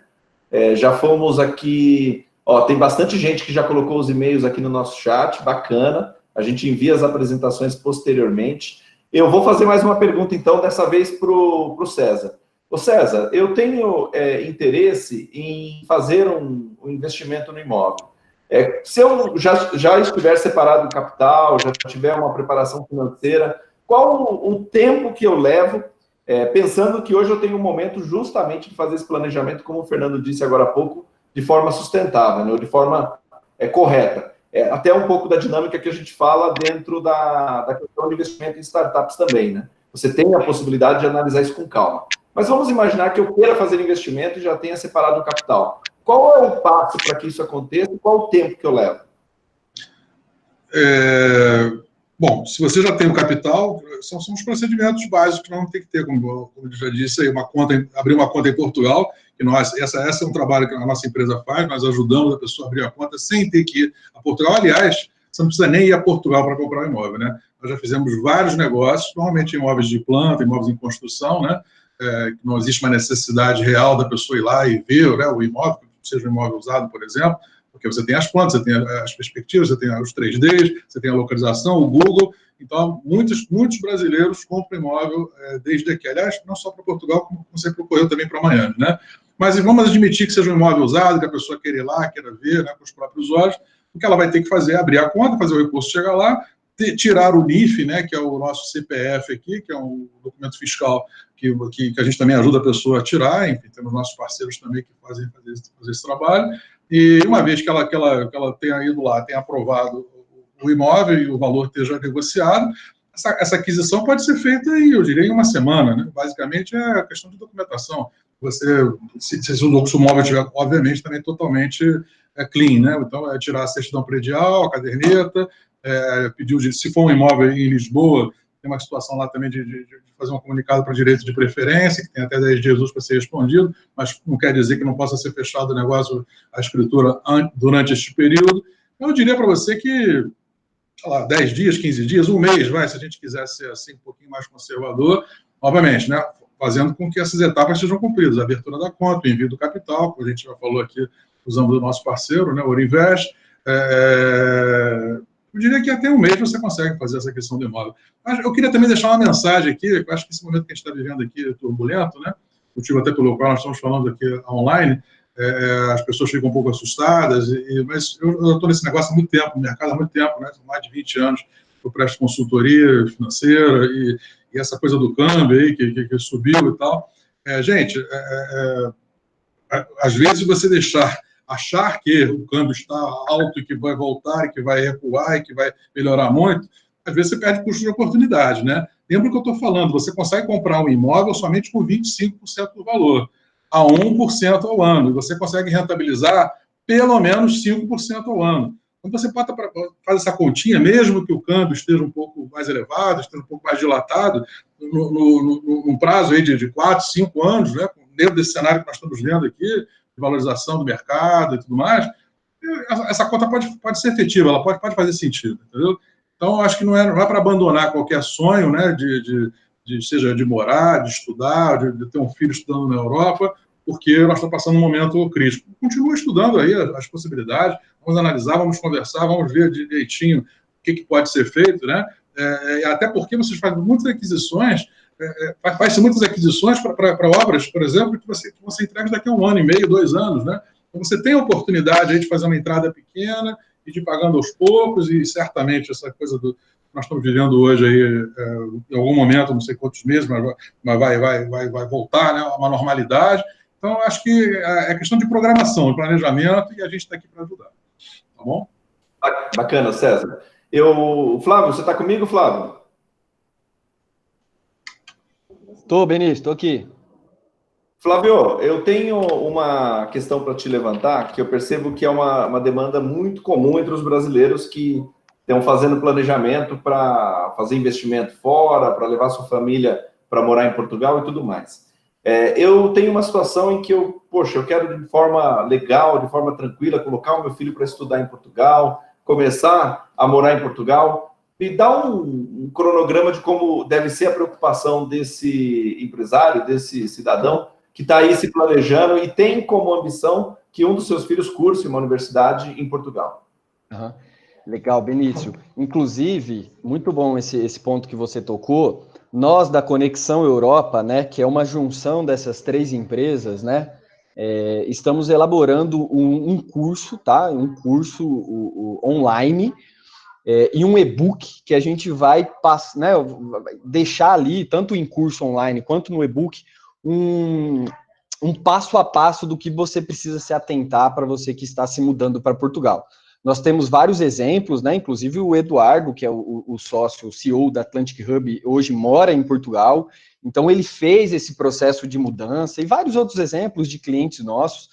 Já fomos aqui... tem bastante gente que já colocou os e-mails aqui no nosso chat, bacana. A gente envia as apresentações posteriormente. Eu vou fazer mais uma pergunta, então, dessa vez para o César. Ô César, eu tenho interesse em fazer um investimento no imóvel. Se eu já estiver separado do capital, já tiver uma preparação financeira, qual o tempo que eu levo, pensando que hoje eu tenho um momento justamente de fazer esse planejamento, como o Fernando disse agora há pouco, de forma sustentável, né, de forma correta. Até um pouco da dinâmica que a gente fala dentro da questão de investimento em startups também, né? Você tem a possibilidade de analisar isso com calma. Mas vamos imaginar que eu queira fazer investimento e já tenha separado o capital. Qual é o passo para que isso aconteça e qual o tempo que eu levo? Bom, se você já tem o capital, são os procedimentos básicos que não tem que ter, como eu já disse, aí, abrir uma conta em Portugal, que esse é um trabalho que a nossa empresa faz, nós ajudamos a pessoa a abrir a conta sem ter que ir a Portugal. Aliás, você não precisa nem ir a Portugal para comprar um imóvel, né? Nós já fizemos vários negócios, normalmente imóveis de planta, imóveis em construção, né? Não existe uma necessidade real da pessoa ir lá e ver, né, o imóvel, seja um imóvel usado, por exemplo, porque você tem as plantas, você tem as perspectivas, você tem os 3Ds, você tem a localização, o Google. Então, muitos brasileiros compram imóvel desde aqui. Aliás, não só para Portugal, como sempre ocorreu também para Miami, né? Mas vamos admitir que seja um imóvel usado, que a pessoa queira ir lá, queira ver, né, com os próprios olhos. O que ela vai ter que fazer é abrir a conta, fazer o recurso chegar lá, tirar o NIF, né, que é o nosso CPF aqui, que é um documento fiscal que a gente também ajuda a pessoa a tirar, enfim, temos nossos parceiros também que fazem esse trabalho, e uma vez que ela tenha ido lá, tenha aprovado o imóvel e o valor esteja negociado, essa aquisição pode ser feita, eu diria, em uma semana, né? Basicamente é a questão de documentação. Se o imóvel estiver, obviamente, também totalmente clean, né? Então, é tirar a certidão predial, a caderneta, pedir, se for um imóvel em Lisboa, tem uma situação lá também de fazer um comunicado para direito de preferência, que tem até 10 dias para ser respondido, mas não quer dizer que não possa ser fechado o negócio, a escritura, durante este período. Eu diria para você que, sei lá, 10 dias, 15 dias, um mês, se a gente quiser ser assim um pouquinho mais conservador, obviamente, né, fazendo com que essas etapas sejam cumpridas, a abertura da conta, o envio do capital, como a gente já falou aqui, usando o nosso parceiro, né, o Orinvest. Eu diria que até um mês você consegue fazer essa questão do imóvel. Mas eu queria também deixar uma mensagem aqui, eu acho que esse momento que a gente está vivendo aqui é turbulento, né, motivo até pelo qual nós estamos falando aqui online, as pessoas ficam um pouco assustadas, mas eu estou nesse negócio há muito tempo, no mercado há muito tempo, né, mais de 20 anos, eu presto consultoria financeira e essa coisa do câmbio aí, que subiu e tal. Gente, às vezes você achar que o câmbio está alto e que vai voltar, e que vai recuar, e que vai melhorar muito, às vezes você perde custo de oportunidade, né? Lembra o que eu estou falando, você consegue comprar um imóvel somente com 25% do valor, a 1% ao ano, e você consegue rentabilizar pelo menos 5% ao ano. Então, você faz essa continha, mesmo que o câmbio esteja um pouco mais elevado, esteja um pouco mais dilatado, num prazo aí de 4, 5 anos, né, dentro desse cenário que nós estamos vendo aqui, de valorização do mercado e tudo mais, essa conta pode ser efetiva, ela pode fazer sentido, entendeu? Então, acho que não é para abandonar qualquer sonho, né, seja de morar, de estudar, de ter um filho estudando na Europa, porque nós estamos passando um momento crítico. Continua estudando aí as possibilidades, vamos analisar, vamos conversar, vamos ver direitinho o que pode ser feito, né? Até porque vocês fazem muitas aquisições, faz-se muitas aquisições para obras, por exemplo, que você entrega daqui a 1 ano e meio, 2 anos, né? Então, você tem a oportunidade aí de fazer uma entrada pequena e de ir pagando aos poucos, e certamente essa coisa que nós estamos vivendo hoje aí, em algum momento, não sei quantos meses, mas vai voltar, né, a uma normalidade. Então, acho que é questão de programação, de planejamento, e a gente está aqui para ajudar. Tá bom? Bacana, César. Flávio, você está comigo, Flávio? Estou, Benício, estou aqui. Flávio, eu tenho uma questão para te levantar, que eu percebo que é uma demanda muito comum entre os brasileiros que estão fazendo planejamento para fazer investimento fora, para levar sua família para morar em Portugal e tudo mais. Eu tenho uma situação em que eu quero de forma legal, de forma tranquila, colocar o meu filho para estudar em Portugal, começar a morar em Portugal. Me dá um cronograma de como deve ser a preocupação desse empresário, desse cidadão, que está aí se planejando e tem como ambição que um dos seus filhos curse uma universidade em Portugal. Uhum. Legal, Benício. Inclusive, muito bom esse ponto que você tocou. Nós, da Conexão Europa, né, que é uma junção dessas 3 empresas, né, estamos elaborando um curso, tá? Um curso online e um e-book que a gente vai deixar ali, tanto em curso online quanto no e-book, um passo a passo do que você precisa se atentar para você que está se mudando para Portugal. Nós temos vários exemplos, né? Inclusive o Eduardo, que é o sócio, o CEO da Atlantic Hub, hoje mora em Portugal, então ele fez esse processo de mudança e vários outros exemplos de clientes nossos.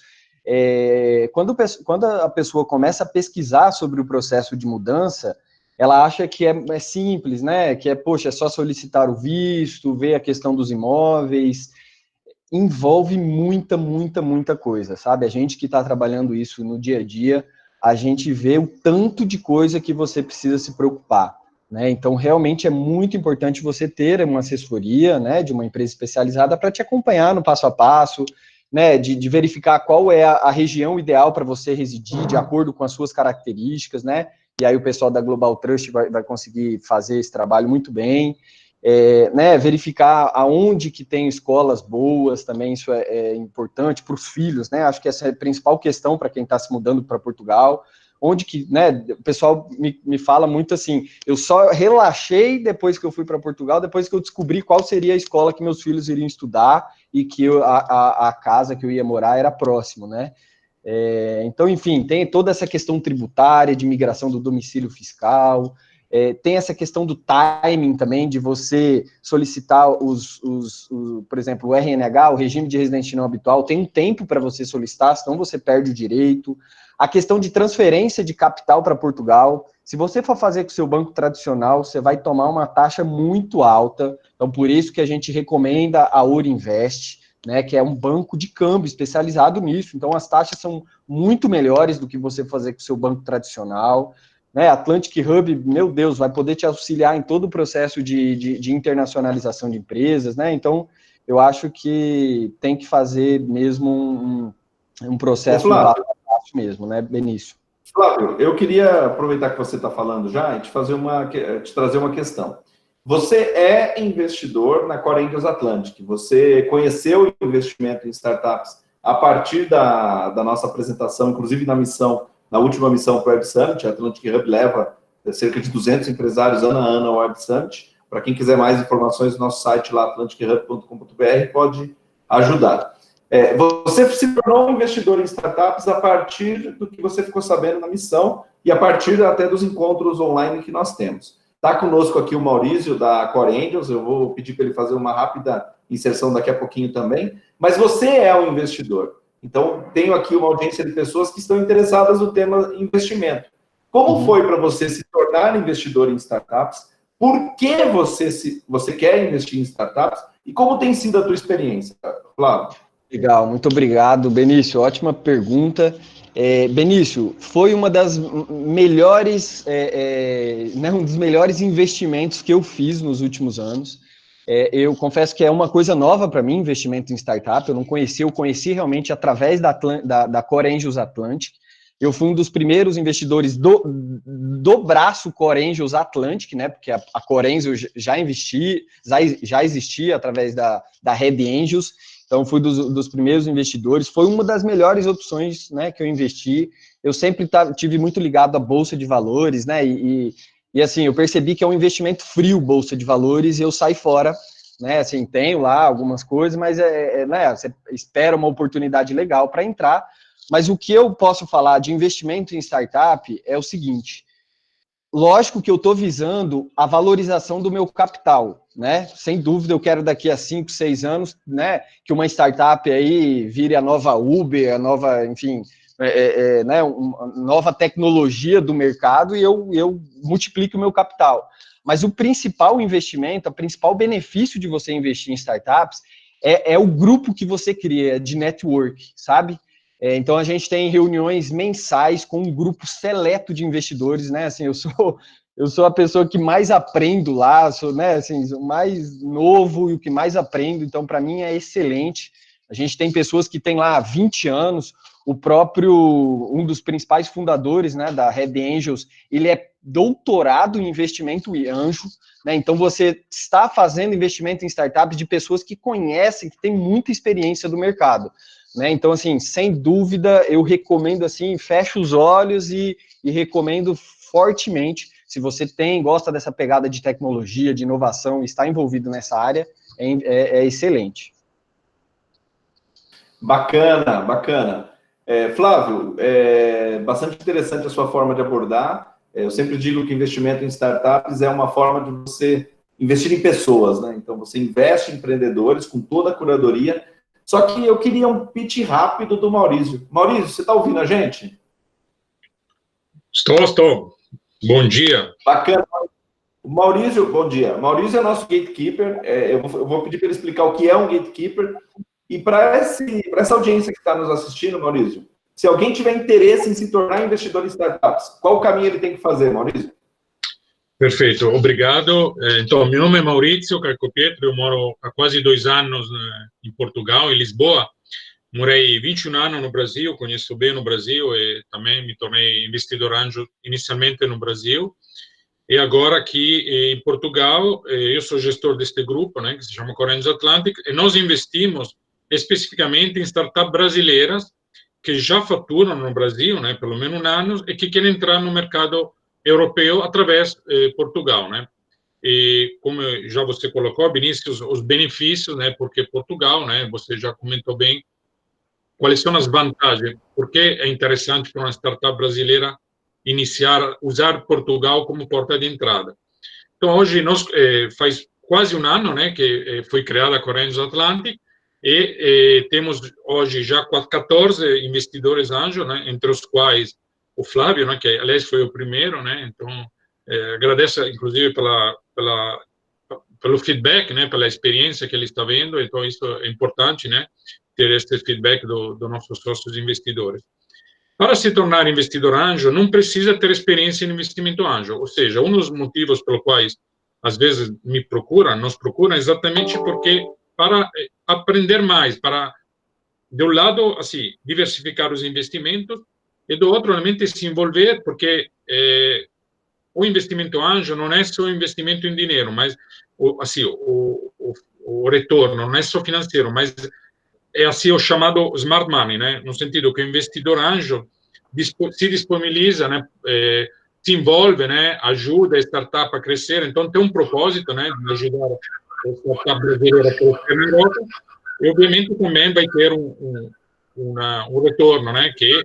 Quando a pessoa começa a pesquisar sobre o processo de mudança, ela acha que é simples, né? Que é só solicitar o visto, ver a questão dos imóveis. Envolve muita coisa, sabe? A gente que está trabalhando isso no dia a dia, a gente vê o tanto de coisa que você precisa se preocupar, né? Então, realmente é muito importante você ter uma assessoria, né, de uma empresa especializada para te acompanhar no passo a passo, né, de verificar qual é a região ideal para você residir, de acordo com as suas características, né? E aí o pessoal da Global Trust vai conseguir fazer esse trabalho muito bem. Né, verificar aonde que tem escolas boas, também isso é importante para os filhos, né? Acho que essa é a principal questão para quem está se mudando para Portugal, onde que, né, o pessoal me fala muito assim, eu só relaxei depois que eu fui para Portugal, depois que eu descobri qual seria a escola que meus filhos iriam estudar e que a casa que eu ia morar era próximo, né? Então, enfim, tem toda essa questão tributária, de migração do domicílio fiscal, tem essa questão do timing também, de você solicitar por exemplo, o RNH, o regime de residente não habitual, tem um tempo para você solicitar, senão você perde o direito. A questão de transferência de capital para Portugal, se você for fazer com o seu banco tradicional, você vai tomar uma taxa muito alta, então por isso que a gente recomenda a Ouro Invest, né, que é um banco de câmbio especializado nisso, então as taxas são muito melhores do que você fazer com o seu banco tradicional, né, Atlantic Hub, meu Deus, vai poder te auxiliar em todo o processo de internacionalização de empresas, né, então eu acho que tem que fazer mesmo um processo mesmo, né, Benício? Flávio, eu queria aproveitar que você está falando já e te trazer uma questão. Você é investidor na Core Angels Atlantic, você conheceu o investimento em startups a partir da nossa apresentação, inclusive na última missão para o Web Summit. A Atlantic Hub leva cerca de 200 empresários ano a ano ao Web Summit. Para quem quiser mais informações, nosso site lá, atlantichub.com.br, pode ajudar. Você se tornou um investidor em startups a partir do que você ficou sabendo na missão e a partir até dos encontros online que nós temos. Está conosco aqui o Maurício, da Core Angels, eu vou pedir para ele fazer uma rápida inserção daqui a pouquinho também, mas você é um investidor. Então, tenho aqui uma audiência de pessoas que estão interessadas no tema investimento. Como foi para você se tornar investidor em startups? Por que você quer investir em startups? E como tem sido a tua experiência, Flávio? Legal, muito obrigado, Benício. Ótima pergunta. Benício, foi uma das melhores, né, um dos melhores investimentos que eu fiz nos últimos anos. Eu confesso que é uma coisa nova para mim, investimento em startup. Eu não conhecia, eu conheci realmente através da Core Angels Atlantic. Eu fui um dos primeiros investidores do braço Core Angels Atlantic, né? Porque a Core Angels já existia através da Red Angels. Então, fui dos primeiros investidores. Foi uma das melhores opções, né, que eu investi. Eu sempre tive muito ligado à Bolsa de Valores, né? E assim, eu percebi que é um investimento frio, Bolsa de Valores, e eu saí fora, né? Assim, tenho lá algumas coisas, mas né, você espera uma oportunidade legal para entrar. Mas o que eu posso falar de investimento em startup é o seguinte: lógico que eu estou visando a valorização do meu capital, né? Sem dúvida, eu quero daqui a 5, 6 anos, né, que uma startup aí vire a nova Uber, a nova, enfim, né, uma nova tecnologia do mercado e eu multiplique o meu capital. Mas o principal investimento, o principal benefício de você investir em startups é o grupo que você cria de network, sabe? Então, a gente tem reuniões mensais com um grupo seleto de investidores, né? Assim, eu sou a pessoa que mais aprendo lá, sou, né, assim, o mais novo e o que mais aprendo, então, para mim, é excelente. A gente tem pessoas que têm lá 20 anos, um dos principais fundadores, né, da Red Angels, ele é doutorado em investimento e anjo, né? Então, você está fazendo investimento em startups de pessoas que conhecem, que têm muita experiência do mercado. Né? Então, assim, sem dúvida, eu recomendo, assim, fecha os olhos e recomendo fortemente, se você gosta dessa pegada de tecnologia, de inovação e está envolvido nessa área, é excelente. Bacana, bacana. Flávio, bastante interessante a sua forma de abordar. Eu sempre digo que investimento em startups é uma forma de você investir em pessoas, né? Então, você investe em empreendedores com toda a curadoria. Só que eu queria um pitch rápido do Maurício. Maurício, você está ouvindo a gente? Estou. Bom dia. Bacana. Maurício, bom dia. Maurício é nosso gatekeeper. Eu vou pedir para ele explicar o que é um gatekeeper. E para essa audiência que está nos assistindo, Maurício, se alguém tiver interesse em se tornar investidor em startups, qual o caminho ele tem que fazer, Maurício? Perfeito, obrigado. Então, meu nome é Maurício Carcopietro, eu moro há quase 2 anos em Portugal, em Lisboa. Morei 21 anos no Brasil, conheço bem o Brasil e também me tornei investidor anjo inicialmente no Brasil. E agora aqui em Portugal, eu sou gestor deste grupo, né, que se chama Core Angels Atlantic, e nós investimos especificamente em startups brasileiras que já faturam no Brasil, né, pelo menos um ano, e que querem entrar no mercado europeu através de Portugal, né? E como já você colocou, Vinícius, os benefícios, né? Porque Portugal, né? Você já comentou bem quais são as vantagens. Porque é interessante para uma startup brasileira usar Portugal como porta de entrada. Então, hoje, faz quase um ano, né, que foi criada a Correios Atlantic, e temos hoje já 14 investidores anjos, né, entre os quais o Flávio, né, que, aliás, foi o primeiro, né, então, agradeço, inclusive, pelo feedback, né, pela experiência que ele está vendo, então, isso é importante, né, ter este feedback dos nossos sócios investidores. Para se tornar investidor anjo, não precisa ter experiência em investimento anjo. Ou seja, um dos motivos pelos quais, às vezes, nos procuram, exatamente porque para aprender mais, para, de um lado, assim, diversificar os investimentos, e do outro, realmente, se envolver, porque o investimento anjo não é só investimento em dinheiro, mas, assim, o retorno não é só financeiro, mas é assim o chamado smart money, né? No sentido que o investidor anjo se disponibiliza, né? Se envolve, né? Ajuda a startup a crescer, então tem um propósito, né? De ajudar a startup brasileira a crescer na Europa, e obviamente também vai ter um retorno, né? Que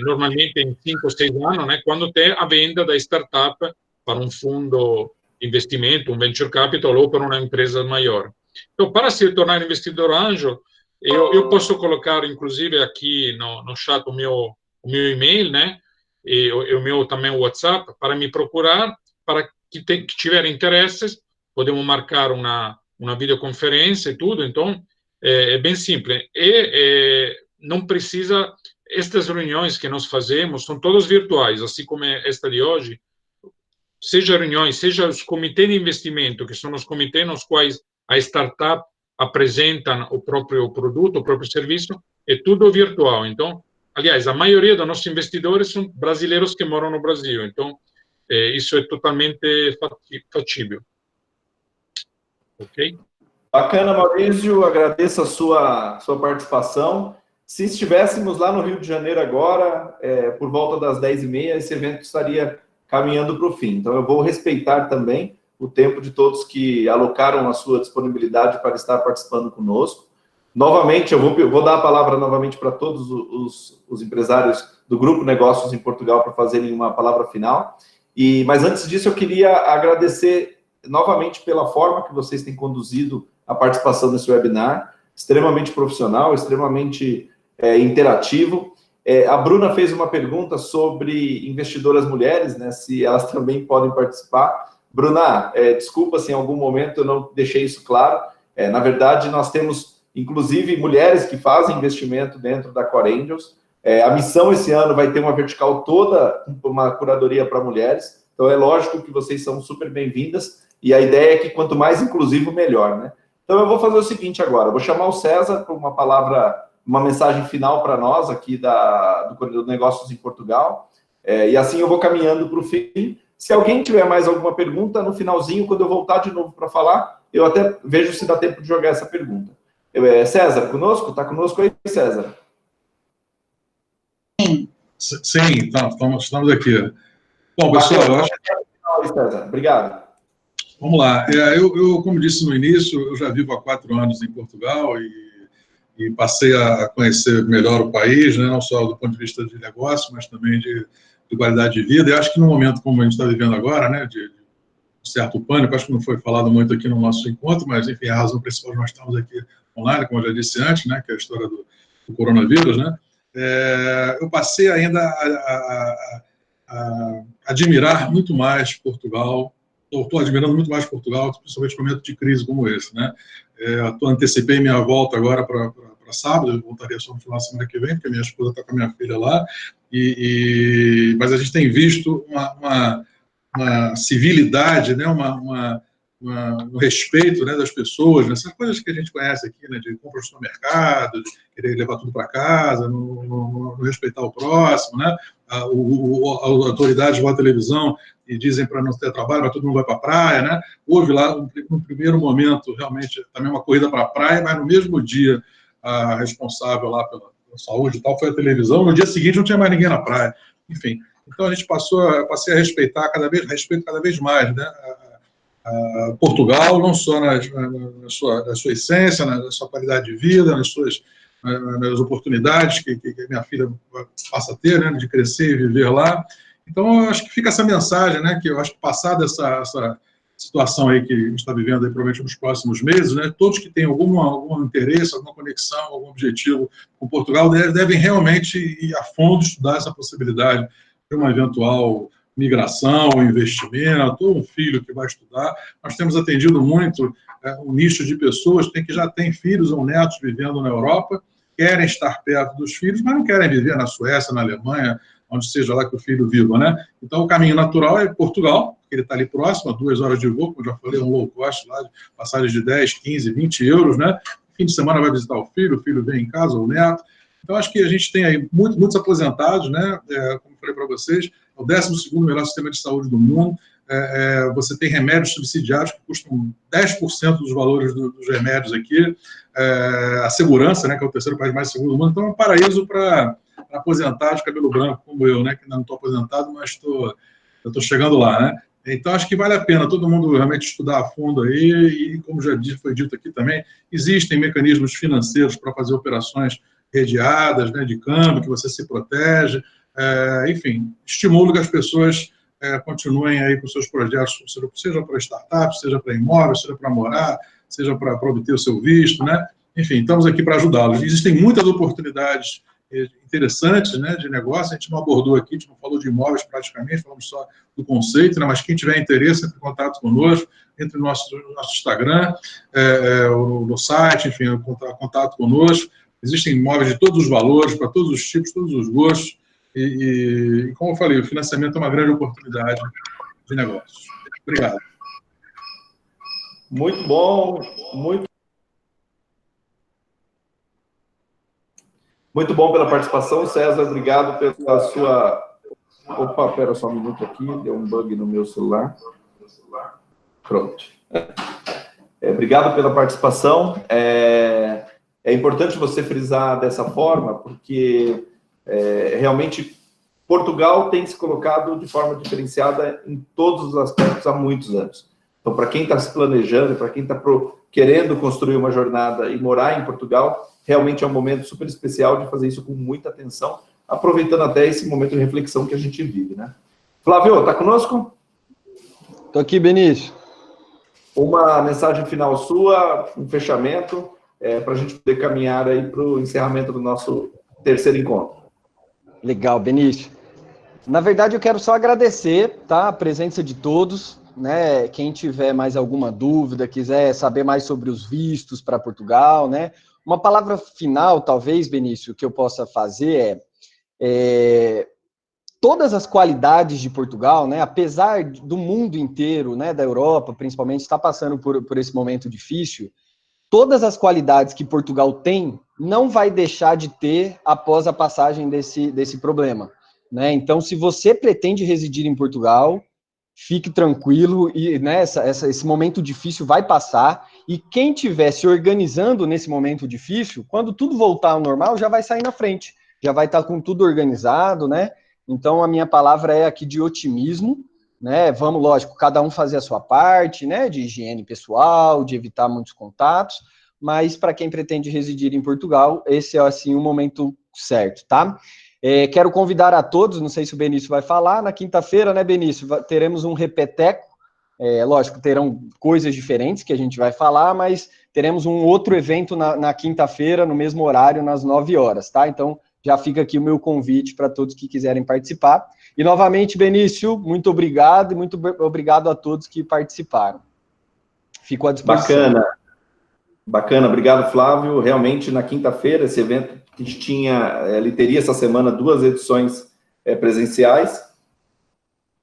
normalmente em 5 ou 6 anos, né? Quando tem a venda da startup para um fundo de investimento, um venture capital ou para uma empresa maior. Então, para se tornar investidor anjo, eu posso colocar, inclusive, aqui no chat o meu e-mail, né? E o meu também WhatsApp, para me procurar, para que tiver interesses, podemos marcar uma videoconferência e tudo. Então, é bem simples. E não precisa... Estas reuniões que nós fazemos são todas virtuais, assim como esta de hoje. Seja reuniões, seja os comitês de investimento, que são os comitês nos quais a startup apresentam o próprio produto, o próprio serviço, é tudo virtual. Então, aliás, a maioria dos nossos investidores são brasileiros que moram no Brasil. Então, isso é totalmente factível. Ok? Bacana, Maurício. Agradeço a sua participação. Se estivéssemos lá no Rio de Janeiro agora, por volta das 10h30, esse evento estaria caminhando para o fim. Então, eu vou respeitar também o tempo de todos que alocaram a sua disponibilidade para estar participando conosco. Novamente, eu vou dar a palavra novamente para todos os empresários do Grupo Negócios em Portugal para fazerem uma palavra final. Mas antes disso, eu queria agradecer novamente pela forma que vocês têm conduzido a participação nesse webinar, extremamente profissional, extremamente interativo. A Bruna fez uma pergunta sobre investidoras mulheres, né, se elas também podem participar. Bruna, desculpa se em algum momento eu não deixei isso claro. Na verdade, nós temos, inclusive, mulheres que fazem investimento dentro da Core Angels. A missão esse ano vai ter uma vertical toda, uma curadoria para mulheres. Então, é lógico que vocês são super bem-vindas. E a ideia é que quanto mais inclusivo, melhor, né? Então, eu vou fazer o seguinte agora. Eu vou chamar o César para uma palavra, uma mensagem final para nós aqui do Negócios em Portugal. E assim eu vou caminhando para o fim. Se alguém tiver mais alguma pergunta, no finalzinho, quando eu voltar de novo para falar, eu até vejo se dá tempo de jogar essa pergunta. César, conosco? Está conosco aí, César? Sim, estamos aqui. Bom, pessoal, eu acho que... César, obrigado. Vamos lá. Eu, como disse no início, eu já vivo há 4 anos em Portugal e passei a conhecer melhor o país, né, não só do ponto de vista de negócio, mas também de qualidade de vida. E acho que num momento como a gente está vivendo agora, né, de certo pânico, acho que não foi falado muito aqui no nosso encontro, mas, enfim, a razão principal nós estamos aqui online, como eu já disse antes, né, que é a história do coronavírus, né, eu passei ainda a admirar muito mais Portugal. Estou admirando muito mais Portugal, principalmente no momento de crise como esse, né? Antecipei minha volta agora para sábado, eu voltaria só no final da semana que vem, porque minha esposa está com a minha filha lá, mas a gente tem visto uma civilidade, né? Um respeito, né, das pessoas, né? Essas coisas que a gente conhece aqui, né, de comprar no supermercado, de querer levar tudo para casa, não respeitar o próximo, né? As autoridades vão à televisão e dizem para não ter trabalho, mas todo mundo vai para a praia, né? Houve lá, no primeiro momento, realmente, também uma corrida para a praia, mas no mesmo dia, a responsável lá saúde e tal, foi a televisão, no dia seguinte não tinha mais ninguém na praia. Enfim, então a gente passei a respeitar cada vez mais, né? Portugal, não só na sua essência, na sua qualidade de vida, nas oportunidades que minha filha passa a ter, né, de crescer e viver lá. Então, eu acho que fica essa mensagem, né, que eu acho que passada essa situação aí que a gente está vivendo aí, provavelmente nos próximos meses, né, todos que têm algum interesse, alguma conexão, algum objetivo com Portugal devem realmente ir a fundo estudar essa possibilidade de uma eventual migração, investimento, ou um filho que vai estudar. Nós temos atendido muito um nicho de pessoas que já têm filhos ou netos vivendo na Europa, querem estar perto dos filhos, mas não querem viver na Suécia, na Alemanha, onde seja lá que o filho viva, né? Então, o caminho natural é Portugal, porque ele está ali próximo, a 2 horas de voo, como eu já falei, um low cost lá, passagem de 10, 15, 20 euros, né? Fim de semana vai visitar o filho vem em casa, ou o neto. Então, acho que a gente tem aí muitos aposentados, né? Como eu falei para vocês, é o 12º melhor sistema de saúde do mundo. Você tem remédios subsidiados que custam 10% dos valores dos remédios aqui. A segurança, né? Que é o 3º país mais seguro do mundo. Então, é um paraíso para aposentados, cabelo branco, como eu, né? Que ainda não estou aposentado, mas eu estou chegando lá, né? Então, acho que vale a pena todo mundo realmente estudar a fundo aí, e como já foi dito aqui também, existem mecanismos financeiros para fazer operações redeadas, né, de câmbio, que você se protege, enfim, estimulo que as pessoas continuem aí com seus projetos, seja para startups, seja para imóveis, seja para morar, seja para obter o seu visto, né? Enfim, estamos aqui para ajudá-los. Existem muitas oportunidades interessantes, né, de negócio. A gente não abordou aqui, a gente não falou de imóveis praticamente, falamos só do conceito, né, mas quem tiver interesse, entre em contato conosco, entre no nosso Instagram, no site, enfim, contato conosco. Existem imóveis de todos os valores, para todos os tipos, todos os gostos, e como eu falei, o financiamento é uma grande oportunidade de negócios. Obrigado. Muito bom, muito bom pela participação, César. Obrigado pela sua... Opa, espera só um minuto aqui, deu um bug no meu celular. Pronto. Obrigado pela participação. É importante você frisar dessa forma, porque realmente Portugal tem se colocado de forma diferenciada em todos os aspectos há muitos anos. Então, para quem está se planejando, para quem está querendo construir uma jornada e morar em Portugal, realmente é um momento super especial de fazer isso com muita atenção, aproveitando até esse momento de reflexão que a gente vive, né? Flávio, está conosco? Estou aqui, Benício. Uma mensagem final sua, um fechamento, para a gente poder caminhar aí para o encerramento do nosso terceiro encontro. Legal, Benício. Na verdade, eu quero só agradecer, tá, a presença de todos, né? Quem tiver mais alguma dúvida, quiser saber mais sobre os vistos para Portugal, né? Uma palavra final, talvez, Benício, que eu possa fazer todas as qualidades de Portugal, né? Apesar do mundo inteiro, né, da Europa, principalmente, está passando por esse momento difícil, todas as qualidades que Portugal tem não vai deixar de ter após a passagem desse problema, né? Então, se você pretende residir em Portugal, fique tranquilo, e né, esse momento difícil vai passar, e quem estiver se organizando nesse momento difícil, quando tudo voltar ao normal, já vai sair na frente, já vai estar com tudo organizado, né? Então, a minha palavra é aqui de otimismo, né? Vamos, lógico, cada um fazer a sua parte, né? De higiene pessoal, de evitar muitos contatos, mas para quem pretende residir em Portugal, esse é, assim, o momento certo, tá? Quero convidar a todos, não sei se o Benício vai falar, na quinta-feira, né, Benício, teremos um repeteco, lógico, terão coisas diferentes que a gente vai falar, mas teremos um outro evento na quinta-feira, no mesmo horário, nas 9 horas, tá? Então, já fica aqui o meu convite para todos que quiserem participar. E, novamente, Benício, muito obrigado, e muito obrigado a todos que participaram. Fico à disposição. Bacana, obrigado, Flávio. Realmente, na quinta-feira, esse evento que a gente ele teria essa semana 2 edições presenciais,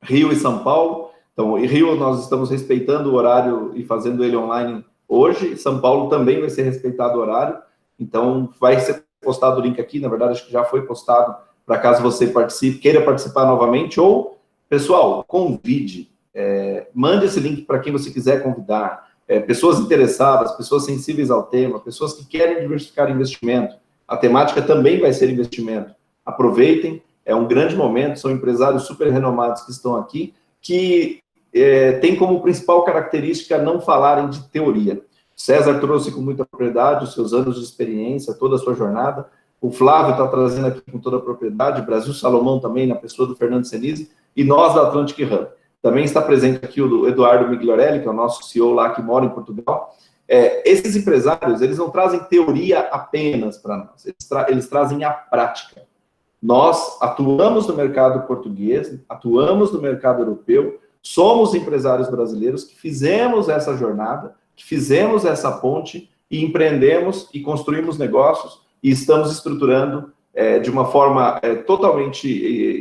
Rio e São Paulo. Então, em Rio nós estamos respeitando o horário e fazendo ele online hoje, São Paulo também vai ser respeitado o horário, então vai ser postado o link aqui, na verdade acho que já foi postado, para caso você queira participar novamente, ou, pessoal, convide, mande esse link para quem você quiser convidar, pessoas interessadas, pessoas sensíveis ao tema, pessoas que querem diversificar investimento, A temática também vai ser investimento. Aproveitem, é um grande momento, são empresários super renomados que estão aqui, que tem como principal característica não falarem de teoria. César trouxe com muita propriedade os seus anos de experiência, toda a sua jornada. O Flávio está trazendo aqui com toda a propriedade, Brasil Salomão também, na pessoa do Fernando Senise, e nós da Atlantic Hub. Também está presente aqui o Eduardo Migliorelli, que é o nosso CEO lá, que mora em Portugal. Esses empresários, eles não trazem teoria apenas para nós, eles trazem a prática. Nós atuamos no mercado português, atuamos no mercado europeu, somos empresários brasileiros que fizemos essa jornada, que fizemos essa ponte e empreendemos e construímos negócios e estamos estruturando de uma forma totalmente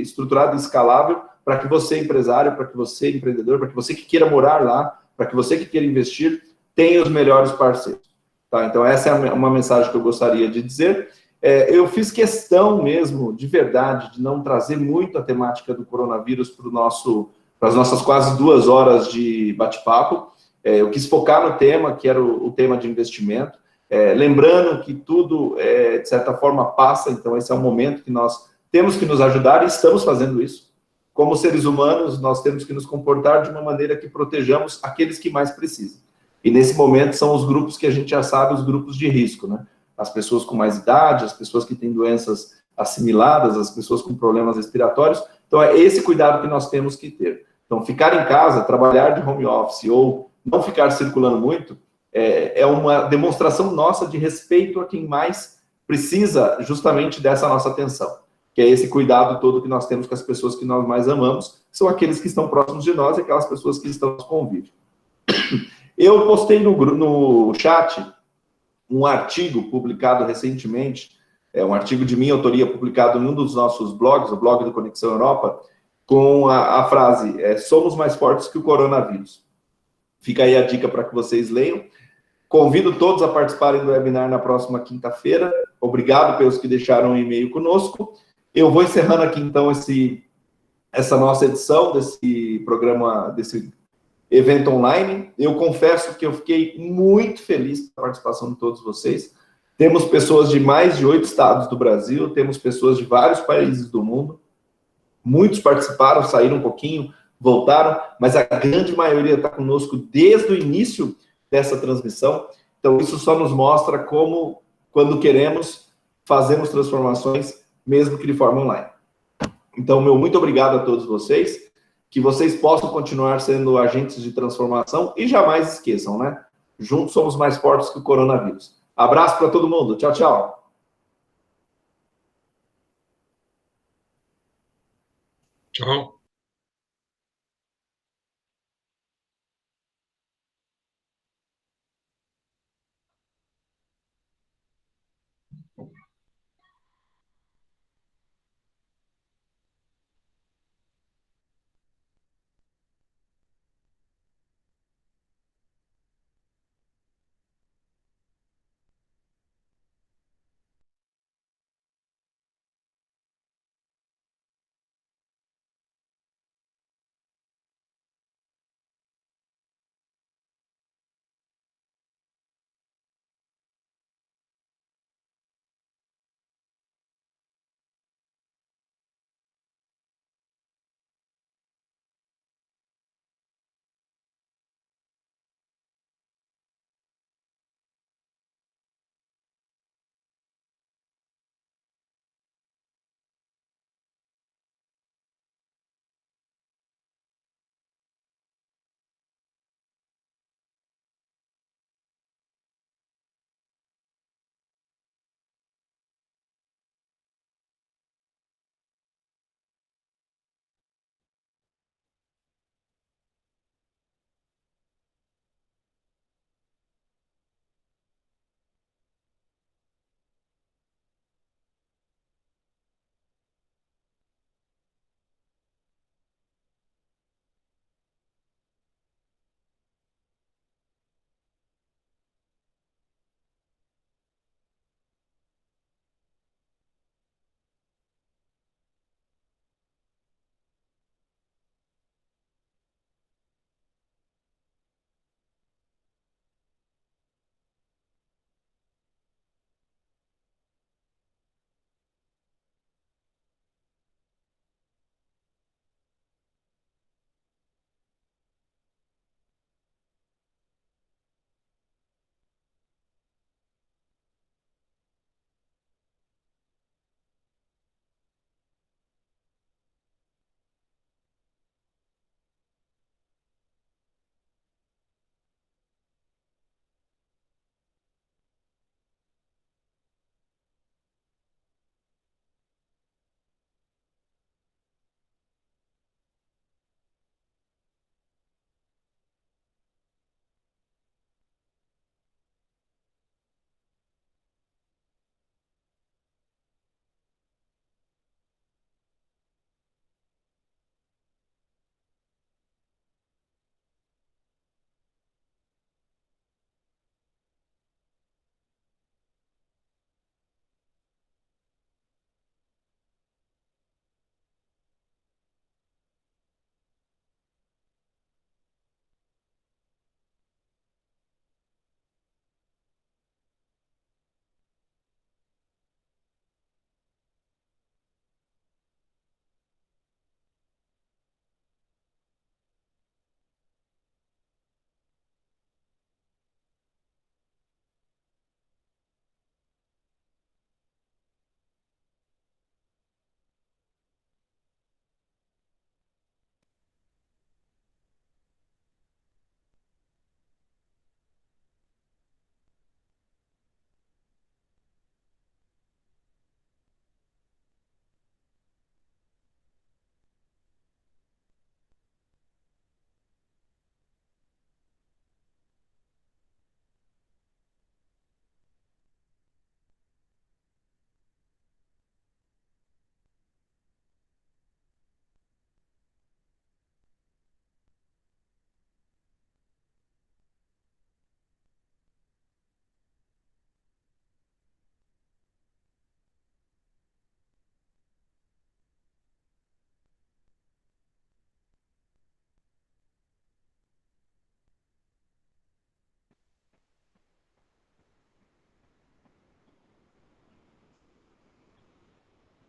estruturada e escalável para que você, empresário, para que você, empreendedor, para que você que queira morar lá, para que você que queira investir, tenha os melhores parceiros. Tá? Então, essa é uma mensagem que eu gostaria de dizer. Eu fiz questão mesmo, de verdade, de não trazer muito a temática do coronavírus para as nossas quase 2 horas de bate-papo. Eu quis focar no tema, que era o tema de investimento. Lembrando que tudo, de certa forma, passa, então esse é um momento que nós temos que nos ajudar e estamos fazendo isso. Como seres humanos, nós temos que nos comportar de uma maneira que protejamos aqueles que mais precisam. E nesse momento são os grupos que a gente já sabe, os grupos de risco, né? As pessoas com mais idade, as pessoas que têm doenças assimiladas, as pessoas com problemas respiratórios. Então, é esse cuidado que nós temos que ter. Então, ficar em casa, trabalhar de home office ou não ficar circulando muito, é uma demonstração nossa de respeito a quem mais precisa justamente dessa nossa atenção, que é esse cuidado todo que nós temos com as pessoas que nós mais amamos, que são aqueles que estão próximos de nós e aquelas pessoas que estão no convívio. Eu postei no chat um artigo publicado recentemente, um artigo de minha autoria publicado em um dos nossos blogs, o blog do Conexão Europa, com a frase, somos mais fortes que o coronavírus. Fica aí a dica para que vocês leiam. Convido todos a participarem do webinar na próxima quinta-feira. Obrigado pelos que deixaram um e-mail conosco. Eu vou encerrando aqui, então, essa nossa edição desse programa, desse evento online. Eu confesso que eu fiquei muito feliz com a participação de todos vocês. Temos pessoas de mais de 8 estados do Brasil, temos pessoas de vários países do mundo. Muitos participaram, saíram um pouquinho, voltaram, mas a grande maioria está conosco desde o início dessa transmissão. Então, isso só nos mostra como, quando queremos, fazemos transformações, mesmo que de forma online. Então, meu muito obrigado a todos vocês, que vocês possam continuar sendo agentes de transformação e jamais esqueçam, né? Juntos somos mais fortes que o coronavírus. Abraço para todo mundo. Tchau, tchau. Tchau.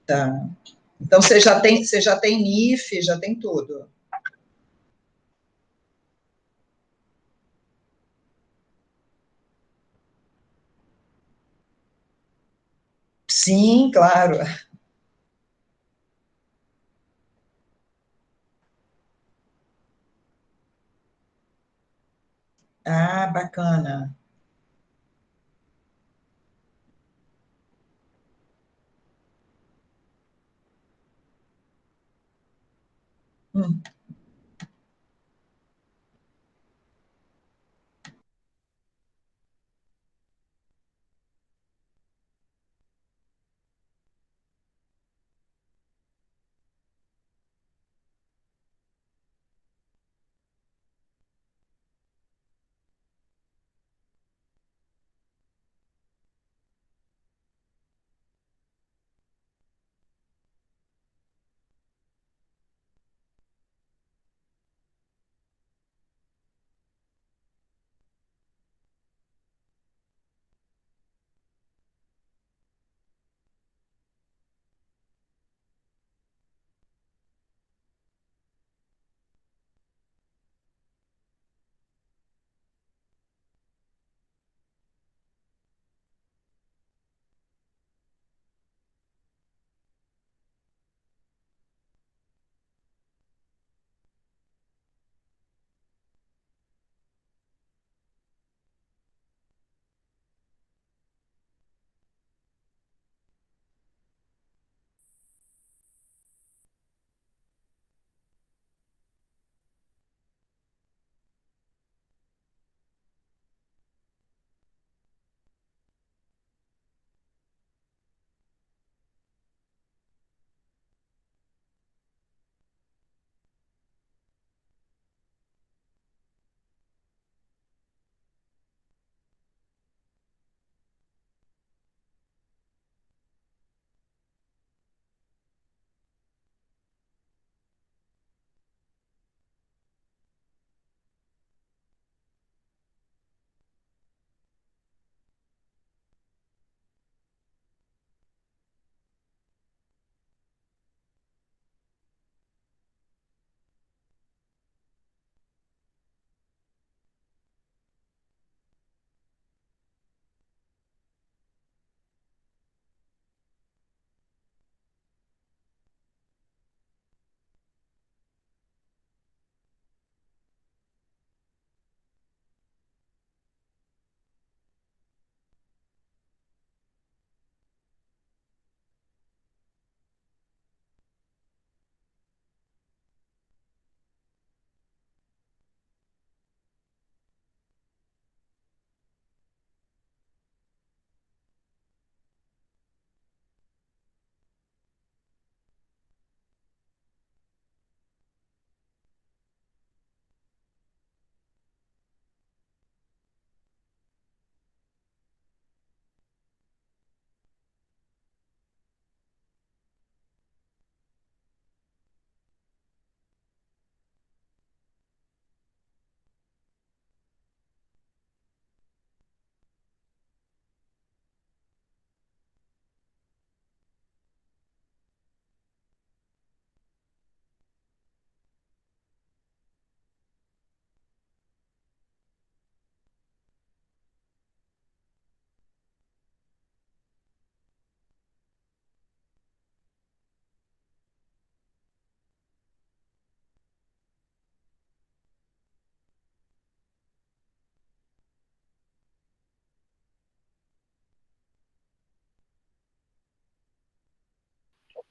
Tá. Então, você já tem NIF, já tem tudo. Sim, claro. Ah, bacana. Hum.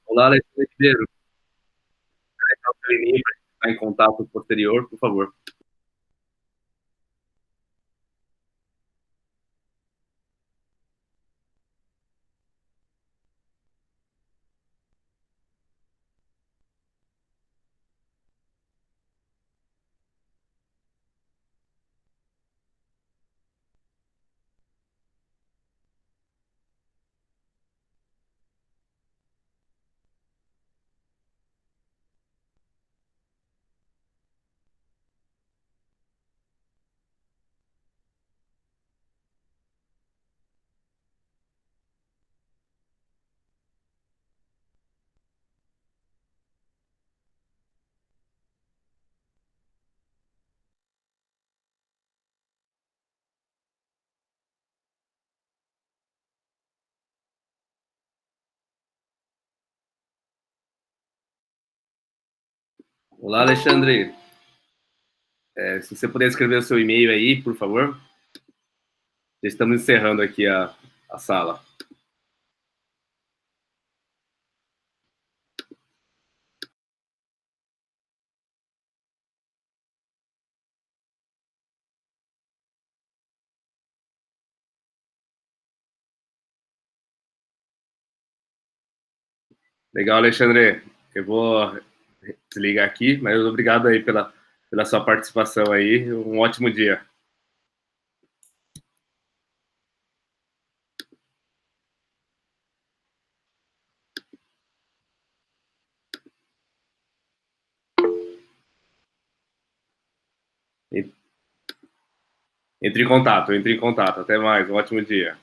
Olá, Alexandre Ribeiro. Quer o seu e-mail para ficar em contato posterior, por favor. Olá, Alexandre. Se você puder escrever o seu e-mail aí, por favor. Já estamos encerrando aqui a sala. Legal, Alexandre. Eu vou desligar aqui, mas obrigado aí pela sua participação aí. Um ótimo dia. Entre em contato. Até mais. Um ótimo dia.